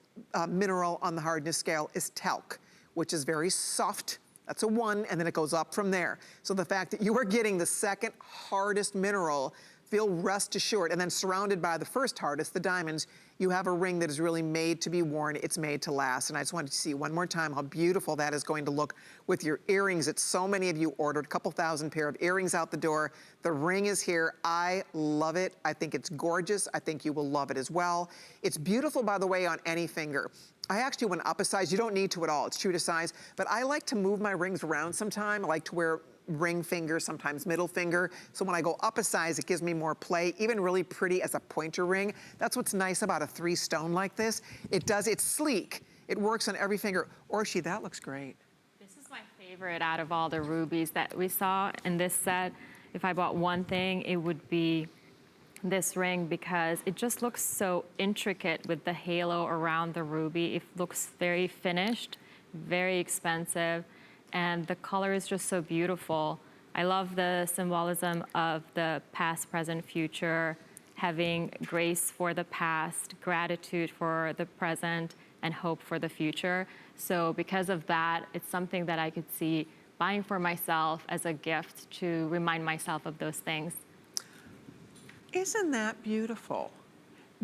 mineral on the hardness scale is talc, which is very soft. That's a 1, and then it goes up from there. So the fact that you are getting the second hardest mineral, feel rest assured, and then surrounded by the first hardest, the diamonds, you have a ring that is really made to be worn. It's made to last. And I just wanted to see one more time how beautiful that is going to look with your earrings. It's so many of you ordered, a couple thousand pair of earrings out the door. The ring is here. I love it. I think it's gorgeous. I think you will love it as well. It's beautiful, by the way, on any finger. I actually went up a size. You don't need to at all. It's true to size. But I like to move my rings around sometime. I like to wear ring finger, sometimes middle finger. So when I go up a size, it gives me more play, even really pretty as a pointer ring. That's what's nice about a 3-stone like this. It's sleek. It works on every finger. Orshi, that looks great. This is my favorite out of all the rubies that we saw in this set. If I bought one thing, it would be this ring, because it just looks so intricate with the halo around the ruby. It looks very finished, very expensive. And the color is just so beautiful. I love the symbolism of the past, present, future, having grace for the past, gratitude for the present, and hope for the future. So because of that, it's something that I could see buying for myself as a gift to remind myself of those things. Isn't that beautiful?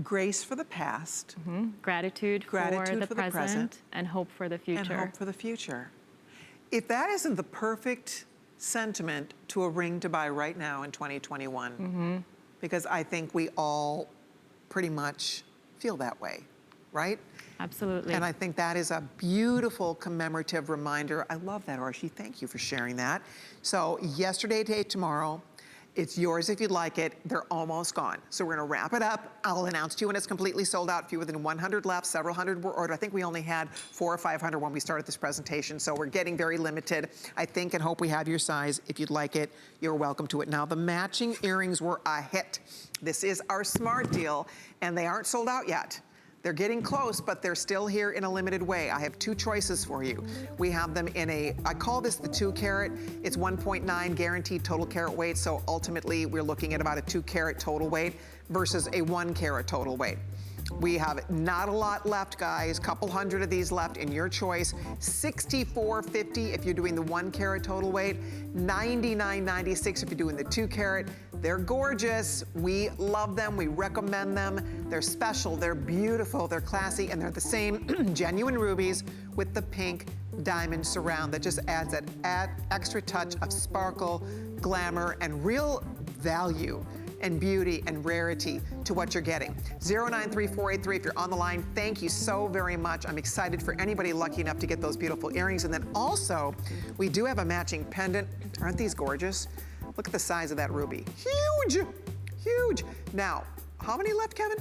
Grace for the past. Mm-hmm. Gratitude for the present, and hope for the future. And hope for the future. If that isn't the perfect sentiment to a ring to buy right now in 2021, because I think we all pretty much feel that way, right? Absolutely. And I think that is a beautiful commemorative reminder. I love that, Archie. Thank you for sharing that. So yesterday, today, tomorrow, it's yours if you'd like it. They're almost gone. So we're gonna wrap it up. I'll announce to you when it's completely sold out. Fewer than 100 left, several hundred were ordered. I think we only had 400 or 500 when we started this presentation. So we're getting very limited. I think and hope we have your size. If you'd like it, you're welcome to it. Now the matching earrings were a hit. This is our smart deal and they aren't sold out yet. They're getting close, but they're still here in a limited way. I have two choices for you. We have them in a, I call this the 2 carat. It's 1.9 guaranteed total carat weight. So ultimately we're looking at about a 2 carat total weight versus a 1 carat total weight. We have not a lot left, guys. Couple hundred of these left in your choice. $64.50 if you're doing the 1 carat total weight. $99.96 if you're doing the 2 carat. They're gorgeous. We love them. We recommend them. They're special. They're beautiful. They're classy. And they're the same genuine rubies with the pink diamond surround that just adds that extra touch of sparkle, glamour, and real value and beauty and rarity to what you're getting. 093483 if you're on the line, thank you so very much. I'm excited for anybody lucky enough to get those beautiful earrings. And then also, we do have a matching pendant. Aren't these gorgeous? Look at the size of that ruby. Huge, huge. Now, how many left, Kevin?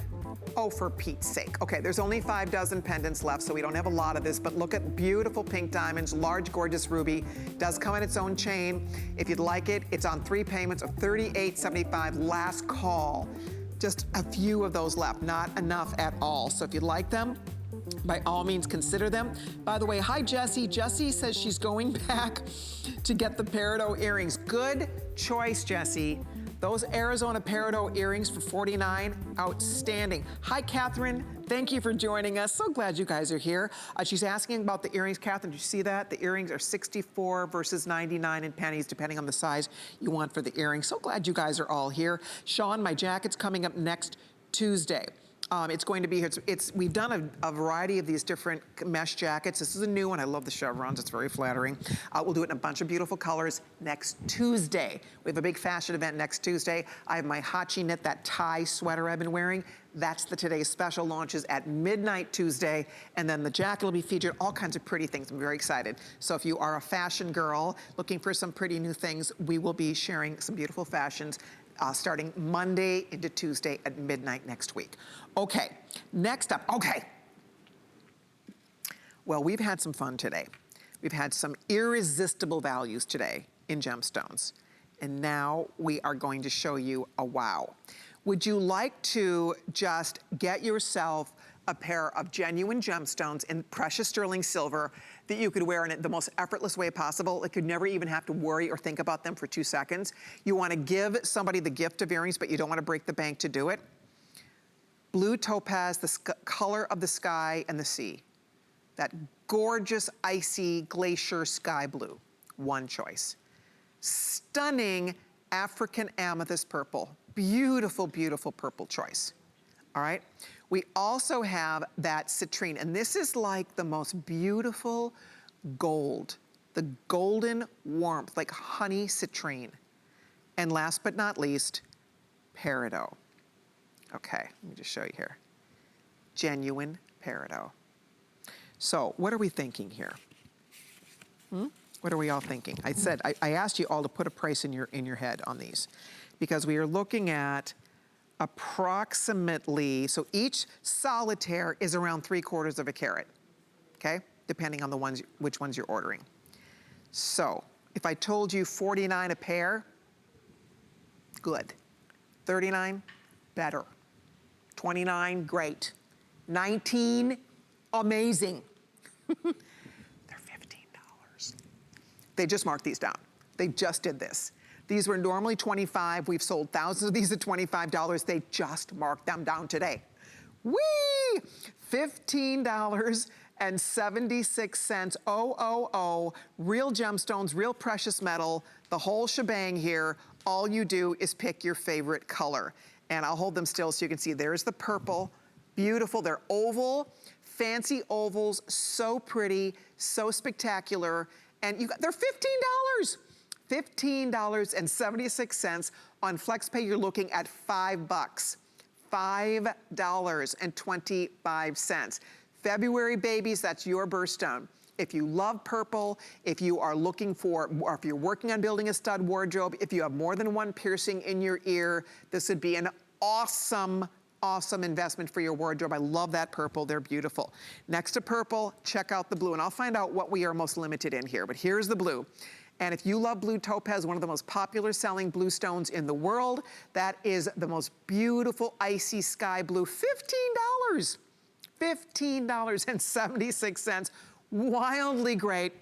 Oh, for Pete's sake. Okay, there's only 5 dozen pendants left, so we don't have a lot of this, but look at beautiful pink diamonds, large, gorgeous ruby. Does come in its own chain. If you'd like it, it's on 3 payments of $38.75. Last call. Just a few of those left, not enough at all. So if you'd like them, by all means, consider them. By the way, hi, Jessie. Jessie says she's going back to get the peridot earrings. Good choice, Jessie. Those Arizona peridot earrings for $49, outstanding. Hi, Catherine. Thank you for joining us. So glad you guys are here. She's asking about the earrings. Catherine, did you see that? The earrings are $64 versus $99 in pennies, depending on the size you want for the earrings. So glad you guys are all here. Sean, my jacket's coming up next Tuesday. It's going to be here. We've done a variety of these different mesh jackets. This is a new one. I love the chevrons. It's very flattering. We'll do it in a bunch of beautiful colors next Tuesday. We have a big fashion event next Tuesday. I have my Hachi knit, that tie sweater I've been wearing. That's the Today's Special launches at midnight Tuesday. And then the jacket will be featured, all kinds of pretty things. I'm very excited. So if you are a fashion girl looking for some pretty new things, we will be sharing some beautiful fashions starting Monday into Tuesday at midnight next week. Okay, next up, okay. Well, we've had some fun today. We've had some irresistible values today in gemstones. And now we are going to show you a wow. Would you like to just get yourself a pair of genuine gemstones in precious sterling silver that you could wear in the most effortless way possible? It could never even have to worry or think about them for 2 seconds. You want to give somebody the gift of earrings, but you don't want to break the bank to do it. Blue topaz, the color of the sky and the sea. That gorgeous, icy, glacier sky blue. One choice. Stunning African amethyst purple. Beautiful, beautiful purple choice. All right. We also have that citrine, and this is like the most beautiful gold, the golden warmth, like honey citrine. And last but not least, peridot. Okay, let me just show you here. Genuine peridot. So what are we thinking here? What are we all thinking? I said, I asked you all to put a price in your head on these because we are looking at approximately, so each solitaire is around 3/4 of a carat, okay? Depending on which ones you're ordering. So if I told you 49 a pair, good. 39, better. 29, great. 19, amazing. They're $15. They just marked these down. They just did this. These were normally $25. We've sold thousands of these at $25. They just marked them down today. Whee! $15.76. Oh, real gemstones, real precious metal, the whole shebang here. All you do is pick your favorite color. And I'll hold them still so you can see. There's the purple. Beautiful. They're oval, fancy ovals, so pretty, so spectacular. And they're $15. $15.76. On FlexPay, you're looking at $5. $5.25. February babies, that's your birthstone. If you love purple, if you are looking for, or if you're working on building a stud wardrobe, if you have more than one piercing in your ear, this would be an awesome investment for your wardrobe. I love that purple, they're beautiful. Next to purple, check out the blue, and I'll find out what we are most limited in here, but here's the blue. And if you love blue topaz, one of the most popular selling blue stones in the world, that is the most beautiful icy sky blue, $15. $15.76, wildly great.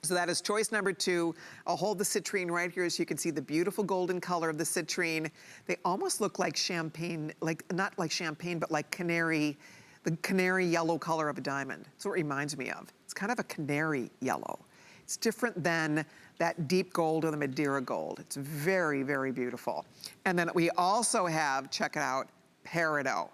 So that is choice number 2. I'll hold the citrine right here so you can see the beautiful golden color of the citrine. They almost look like champagne, like not like champagne, but like canary, the canary yellow color of a diamond. That's what it reminds me of. It's kind of a canary yellow. It's different than that deep gold or the Madeira gold. It's very, very beautiful. And then we also have, check it out, peridot.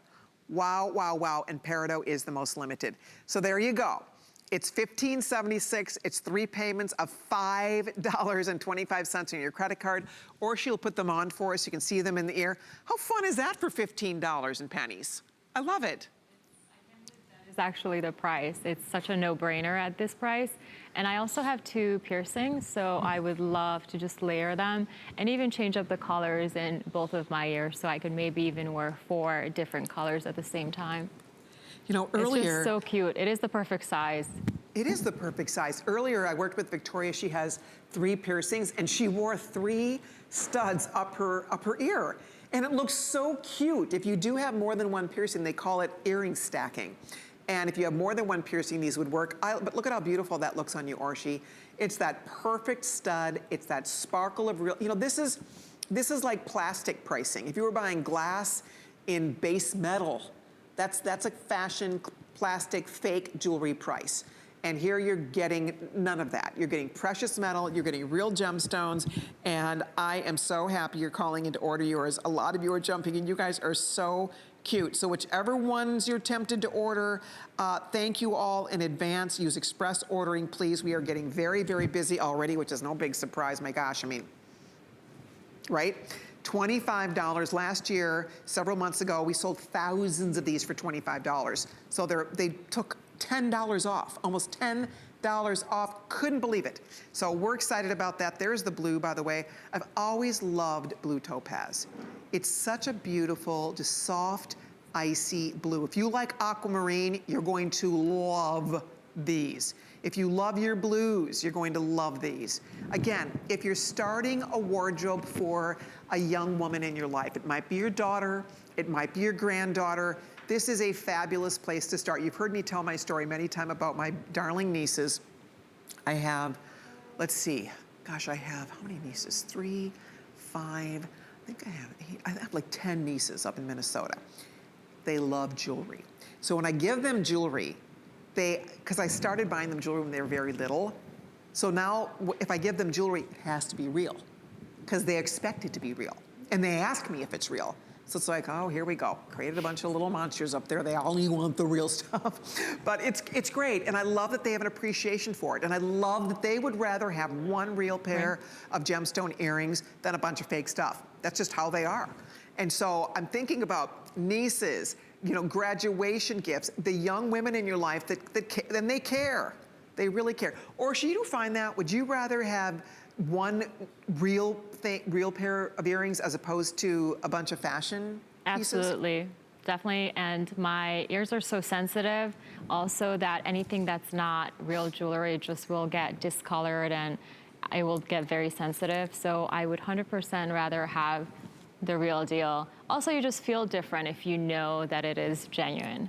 Wow, wow, wow, and peridot is the most limited. So there you go. It's $15.76. It's 3 payments of $5.25 on your credit card, or she'll put them on for us. You can see them in the ear. How fun is that for $15 and pennies? I love it. It's actually the price. It's such a no-brainer at this price. And I also have 2 piercings, so I would love to just layer them and even change up the colors in both of my ears, so I could maybe even wear 4 different colors at the same time. You know, earlier... It's just so cute. It is the perfect size. It is the perfect size. Earlier, I worked with Victoria. She has 3 piercings, and she wore 3 studs up her ear. And it looks so cute. If you do have more than 1 piercing, they call it earring stacking. And if you have more than 1 piercing, these would work. But look at how beautiful that looks on you, Orshi. It's that perfect stud. It's that sparkle of real, you know, this is like plastic pricing. If you were buying glass in base metal, that's a fashion plastic fake jewelry price. And here you're getting none of that. You're getting precious metal, you're getting real gemstones, and I am so happy you're calling in to order yours. A lot of you are jumping in. You guys are so cute. So whichever ones you're tempted to order, thank you all in advance. Use express ordering, please. We are getting very, very busy already, which is no big surprise. My gosh, I mean, right? $25 last year, several months ago, we sold thousands of these for $25. So they took $10 off, almost $10 off. Couldn't believe it. So we're excited about that. There's the blue, by the way. I've always loved blue topaz. It's such a beautiful, just soft, icy blue. If you like aquamarine, you're going to love these. If you love your blues, you're going to love these. Again, if you're starting a wardrobe for a young woman in your life, it might be your daughter, it might be your granddaughter, this is a fabulous place to start. You've heard me tell my story many times about my darling nieces. I have, let's see, gosh, I have, how many nieces? 3, 5, I think I have like 10 nieces up in Minnesota. They love jewelry. So when I give them jewelry, because I started buying them jewelry when they were very little, so now if I give them jewelry, it has to be real, because they expect it to be real. And they ask me if it's real. So it's like, oh, here we go. Created a bunch of little monsters up there. They only want the real stuff. But it's great, and I love that they have an appreciation for it. And I love that they would rather have 1 real pair of gemstone earrings than a bunch of fake stuff. That's just how they are. And so I'm thinking about nieces, you know, graduation gifts, the young women in your life then they care. They really care. Or should you find that, would you rather have 1 real pair of earrings as opposed to a bunch of fashion pieces? Absolutely, definitely. And my ears are so sensitive also that anything that's not real jewelry just will get discolored and I will get very sensitive. So I would 100% rather have the real deal. Also, you just feel different if you know that it is genuine.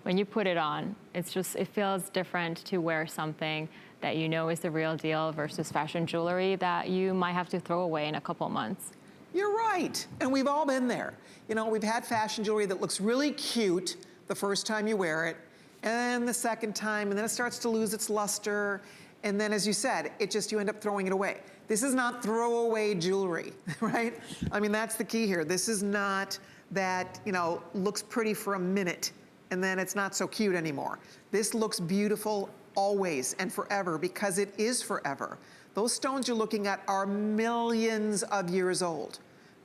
When you put it on, it feels different to wear something that you know is the real deal versus fashion jewelry that you might have to throw away in a couple months. You're right, and we've all been there. You know, we've had fashion jewelry that looks really cute the first time you wear it, and then the second time, and then it starts to lose its luster, and then as you said, you end up throwing it away. This is not throwaway jewelry, right? I mean, that's the key here. This is not that, you know, looks pretty for a minute, and then it's not so cute anymore. This looks beautiful always and forever because it is forever. Those stones you're looking at are millions of years old.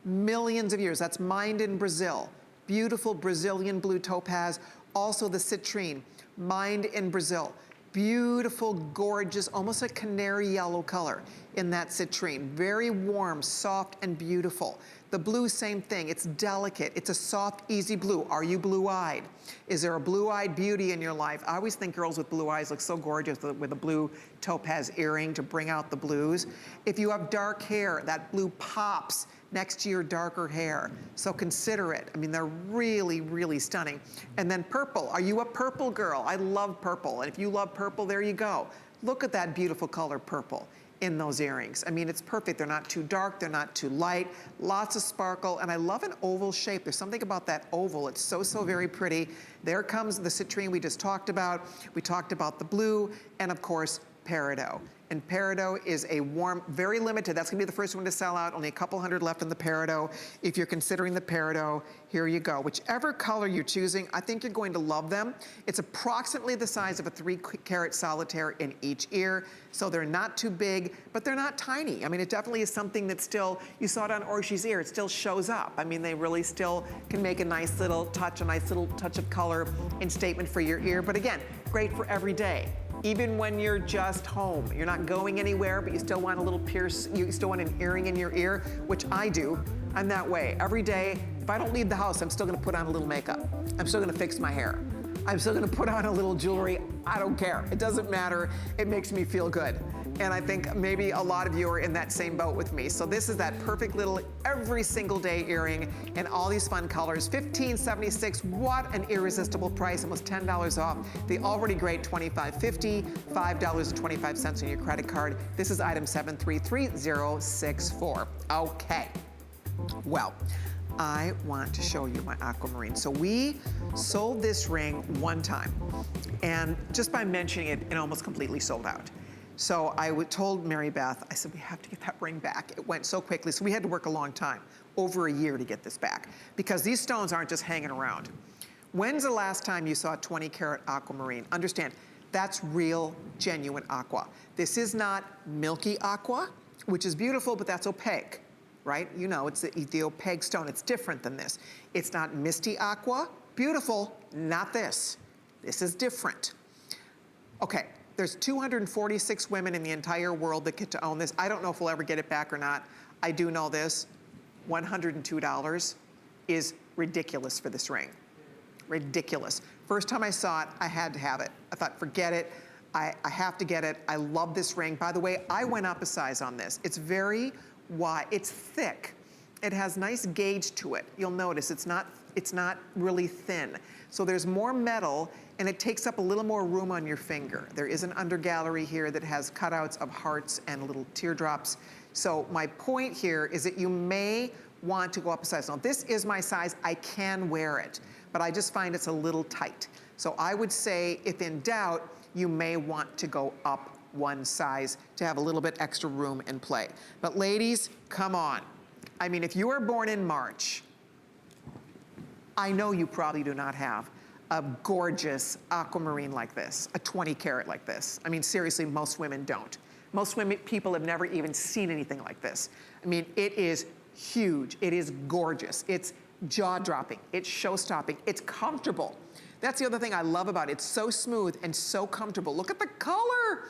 Millions of years. That's mined in Brazil. Beautiful Brazilian blue topaz. Also the citrine, mined in Brazil. Beautiful, gorgeous, almost a canary yellow color in that citrine. Very warm, soft, and beautiful. The blue, same thing. It's delicate. It's a soft, easy blue. Are you blue-eyed? Is there a blue-eyed beauty in your life? I always think girls with blue eyes look so gorgeous with a blue topaz earring to bring out the blues. If you have dark hair, that blue pops next to your darker hair. So consider it. I mean, they're really, really stunning. And then purple. Are you a purple girl? I love purple. And if you love purple, there you go. Look at that beautiful color purple in those earrings. I mean, it's perfect. They're not too dark. They're not too light. Lots of sparkle. And I love an oval shape. There's something about that oval. It's so, so very pretty. There comes the citrine we just talked about. We talked about the blue. And of course, peridot. And peridot is a warm, very limited. That's gonna be the first one to sell out. Only a couple hundred left in the peridot. If you're considering the peridot, here you go. Whichever color you're choosing, I think you're going to love them. It's approximately the size of a 3-carat solitaire in each ear. So they're not too big, but they're not tiny. I mean, it definitely is something that still, you saw it on Orshi's ear, it still shows up. I mean, they really still can make a nice little touch of color and statement for your ear. But again, great for every day. Even when you're just home, you're not going anywhere, but you still want a little pierce, you still want an earring in your ear, which I do. I'm that way. Every day, if I don't leave the house, I'm still gonna put on a little makeup. I'm still gonna fix my hair. I'm still gonna put on a little jewelry. I don't care. It doesn't matter. It makes me feel good. And I think maybe a lot of you are in that same boat with me. So this is that perfect little every single day earring in all these fun colors. $15.76, what an irresistible price, almost $10 off. The already great $25.50, $5.25 on your credit card. This is item 733064. Okay, well, I want to show you my aquamarine. So we sold this ring one time, and just by mentioning it, it almost completely sold out. So I told Mary Beth, I said, we have to get that ring back. It went so quickly, so we had to work a long time, over a year to get this back, because these stones aren't just hanging around. When's the last time you saw a 20-carat aquamarine? Understand, that's real, genuine aqua. This is not milky aqua, which is beautiful, but that's opaque, right? You know, it's the opaque stone. It's different than this. It's not misty aqua, beautiful, not this. This is different. Okay. There's 246 women in the entire world that get to own this. I don't know if we'll ever get it back or not. I do know this, $102 is ridiculous for this ring. Ridiculous. First time I saw it, I had to have it. I thought, forget it, I have to get it. I love this ring. By the way, I went up a size on this. It's very wide, it's thick. It has nice gauge to it. You'll notice it's not really thin. So there's more metal, and it takes up a little more room on your finger. There is an undergallery here that has cutouts of hearts and little teardrops. So my point here is that you may want to go up a size. Now this is my size, I can wear it, but I just find it's a little tight. So I would say, if in doubt, you may want to go up one size to have a little bit extra room and play. But ladies, come on. I mean, if you were born in March, I know you probably do not have a gorgeous aquamarine like this, a 20-carat like this. I mean, seriously, most women don't. Most people have never even seen anything like this. I mean, it is huge. It is gorgeous. It's jaw-dropping. It's show-stopping. It's comfortable. That's the other thing I love about it. It's so smooth and so comfortable. Look at the color.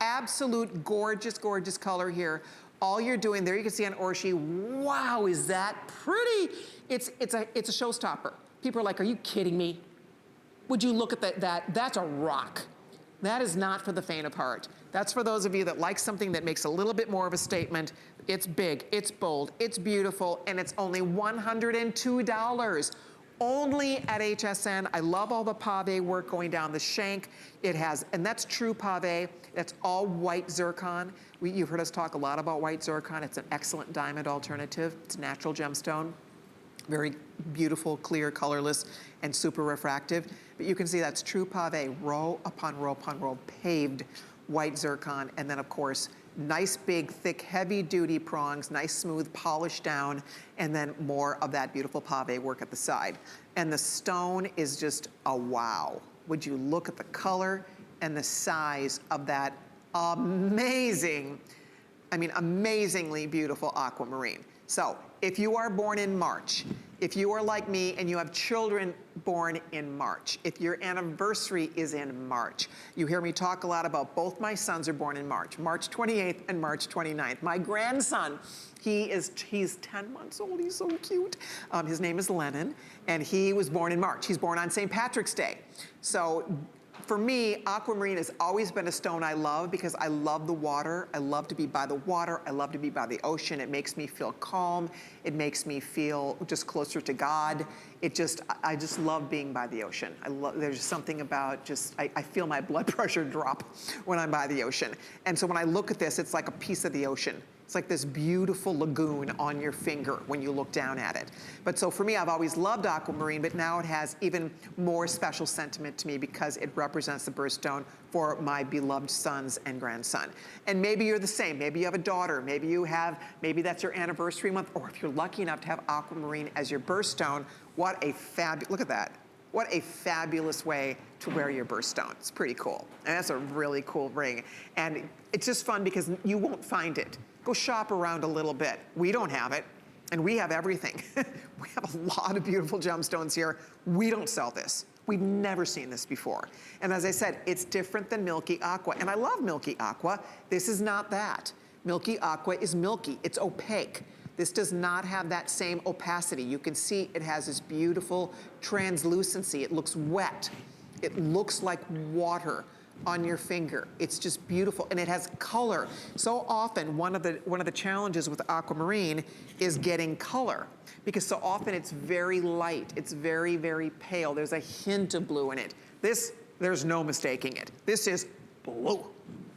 Absolute gorgeous, gorgeous color here. All you're doing, there you can see on Orshi, wow, is that pretty? It's a showstopper. People are like, are you kidding me? Would you look at that's a rock. That is not for the faint of heart. That's for those of you that like something that makes a little bit more of a statement. It's big, it's bold, it's beautiful, and it's only $102. Only at HSN. I love all the pave work going down the shank. It has, and that's true pave. That's all white zircon. You've heard us talk a lot about white zircon. It's an excellent diamond alternative. It's natural gemstone. Very beautiful, clear, colorless, and super refractive. But you can see that's true pave, row upon row upon row, paved white zircon. And then of course, nice big, thick, heavy duty prongs, nice smooth, polished down, and then more of that beautiful pave work at the side. And the stone is just a wow. Would you look at the color and the size of that amazing I mean, amazingly beautiful aquamarine. So if you are born in March, if you are like me and you have children born in March, if your anniversary is in March, you hear me talk a lot about both my sons are born in March, March 28th and March 29th. My grandson, he's 10 months old, he's so cute. His name is Lennon, and he was born in March. He's born on St. Patrick's Day. So for me, aquamarine has always been a stone I love because I love the water. I love to be by the water. I love to be by the ocean. It makes me feel calm. It makes me feel just closer to God. I just love being by the ocean. There's something about I feel my blood pressure drop when I'm by the ocean. And so when I look at this, it's like a piece of the ocean. It's like this beautiful lagoon on your finger when you look down at it. But so for me, I've always loved aquamarine, but now it has even more special sentiment to me because it represents the birthstone for my beloved sons and grandson. And maybe you're the same. Maybe you have a daughter. Maybe that's your anniversary month, or if you're lucky enough to have aquamarine as your birthstone, look at that. What a fabulous way to wear your birthstone. It's pretty cool. And that's a really cool ring. And it's just fun because you won't find it. Go shop around a little bit. We don't have it, and we have everything. We have a lot of beautiful gemstones here. We don't sell this. We've never seen this before. And as I said, it's different than Milky Aqua, and I love Milky Aqua. This is not that. Milky Aqua is milky, it's opaque. This does not have that same opacity. You can see it has this beautiful translucency. It looks wet. It looks like water on your finger. It's just beautiful, and it has color. So often, one of the challenges with aquamarine is getting color, because so often it's very light. It's very, very pale. There's a hint of blue in it. There's no mistaking it. This is blue.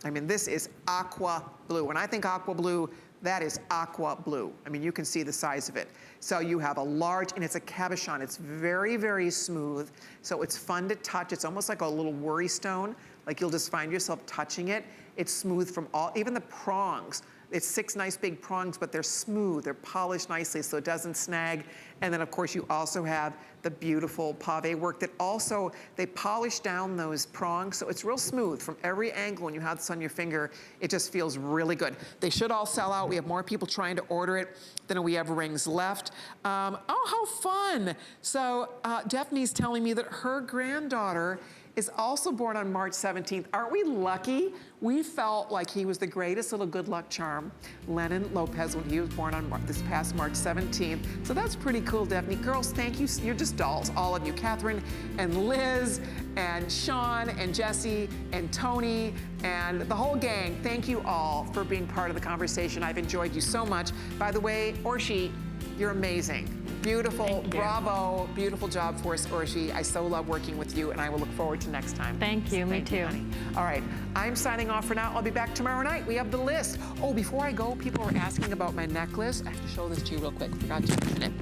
I mean, this is aqua blue. When I think aqua blue, that is aqua blue. I mean, you can see the size of it. So you have a large, and it's a cabochon. It's very, very smooth. So it's fun to touch. It's almost like a little worry stone. Like you'll just find yourself touching it. It's smooth from even the prongs. It's 6 nice big prongs, but they're smooth. They're polished nicely so it doesn't snag. And then of course you also have the beautiful pave work that also, they polish down those prongs so it's real smooth from every angle. When you have this on your finger, it just feels really good. They should all sell out. We have more people trying to order it than we have rings left. Oh, how fun. So Daphne's telling me that her granddaughter is also born on March 17th. Aren't we lucky? We felt like he was the greatest little good luck charm, Colleen Lopez, when he was born on this past March 17th. So that's pretty cool, Daphne. Girls, thank you. You're just dolls, all of you. Catherine and Liz and Sean and Jesse and Tony and the whole gang. Thank you all for being part of the conversation. I've enjoyed you so much. By the way, Orshi, you're amazing. Beautiful, bravo, beautiful job for us, Orshi. I so love working with you, and I will look forward to next time. Thank you, me too. Honey. All right, I'm signing off for now. I'll be back tomorrow night. We have the list. Oh, before I go, people were asking about my necklace. I have to show this to you real quick. Forgot to mention it.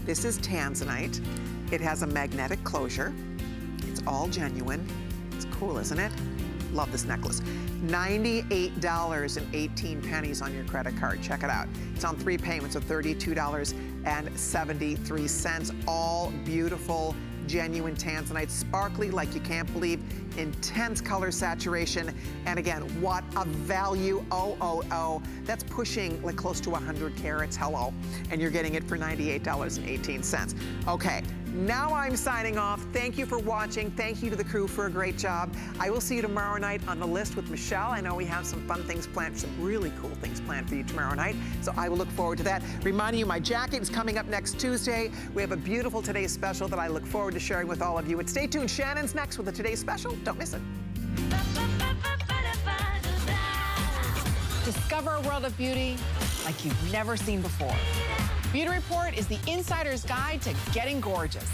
This is tanzanite. It has a magnetic closure. It's all genuine. It's cool, isn't it? Love this necklace. $98.18 on your credit card. Check it out. It's on 3 payments of $32.73. All beautiful, genuine tanzanite, sparkly like you can't believe, intense color saturation. And again, what a value. Oh. That's pushing like close to 100 carats. Hello. And you're getting it for $98.18. Okay. Now I'm signing off. Thank you for watching. Thank you to the crew for a great job. I will see you tomorrow night on The List with Michelle. I know we have some fun things planned, some really cool things planned for you tomorrow night. So I will look forward to that. Reminding you, my jacket is coming up next Tuesday. We have a beautiful Today's Special that I look forward to sharing with all of you. And stay tuned. Shannon's next with the Today's Special. Don't miss it. Discover a world of beauty like you've never seen before. Beauty Report is the insider's guide to getting gorgeous.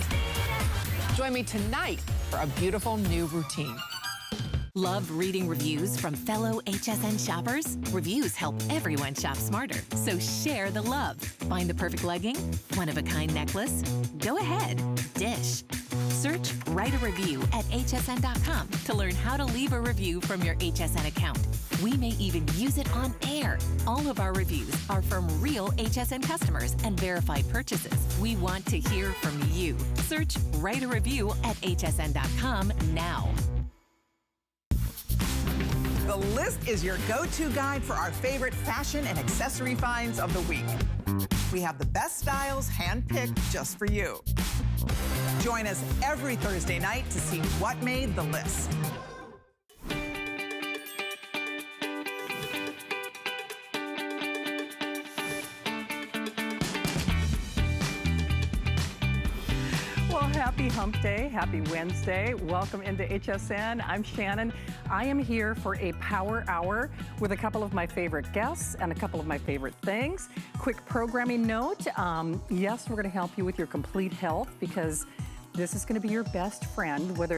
Join me tonight for a beautiful new routine. Love reading reviews from fellow HSN shoppers? Reviews help everyone shop smarter, so share the love. Find the perfect legging? One-of-a-kind necklace? Go ahead, dish. Search Write a Review at hsn.com to learn how to leave a review from your HSN account. We may even use it on air. All of our reviews are from real HSN customers and verified purchases. We want to hear from you. Search Write a Review at hsn.com now. The list is your go-to guide for our favorite fashion and accessory finds of the week. We have the best styles handpicked just for you. Join us every Thursday night to see what made the list. Well, happy hump day, happy Wednesday. Welcome into HSN. I'm Shannon. I am here for a power hour with a couple of my favorite guests and a couple of my favorite things. Quick programming note, yes, we're gonna help you with your complete health because this is gonna be your best friend, whether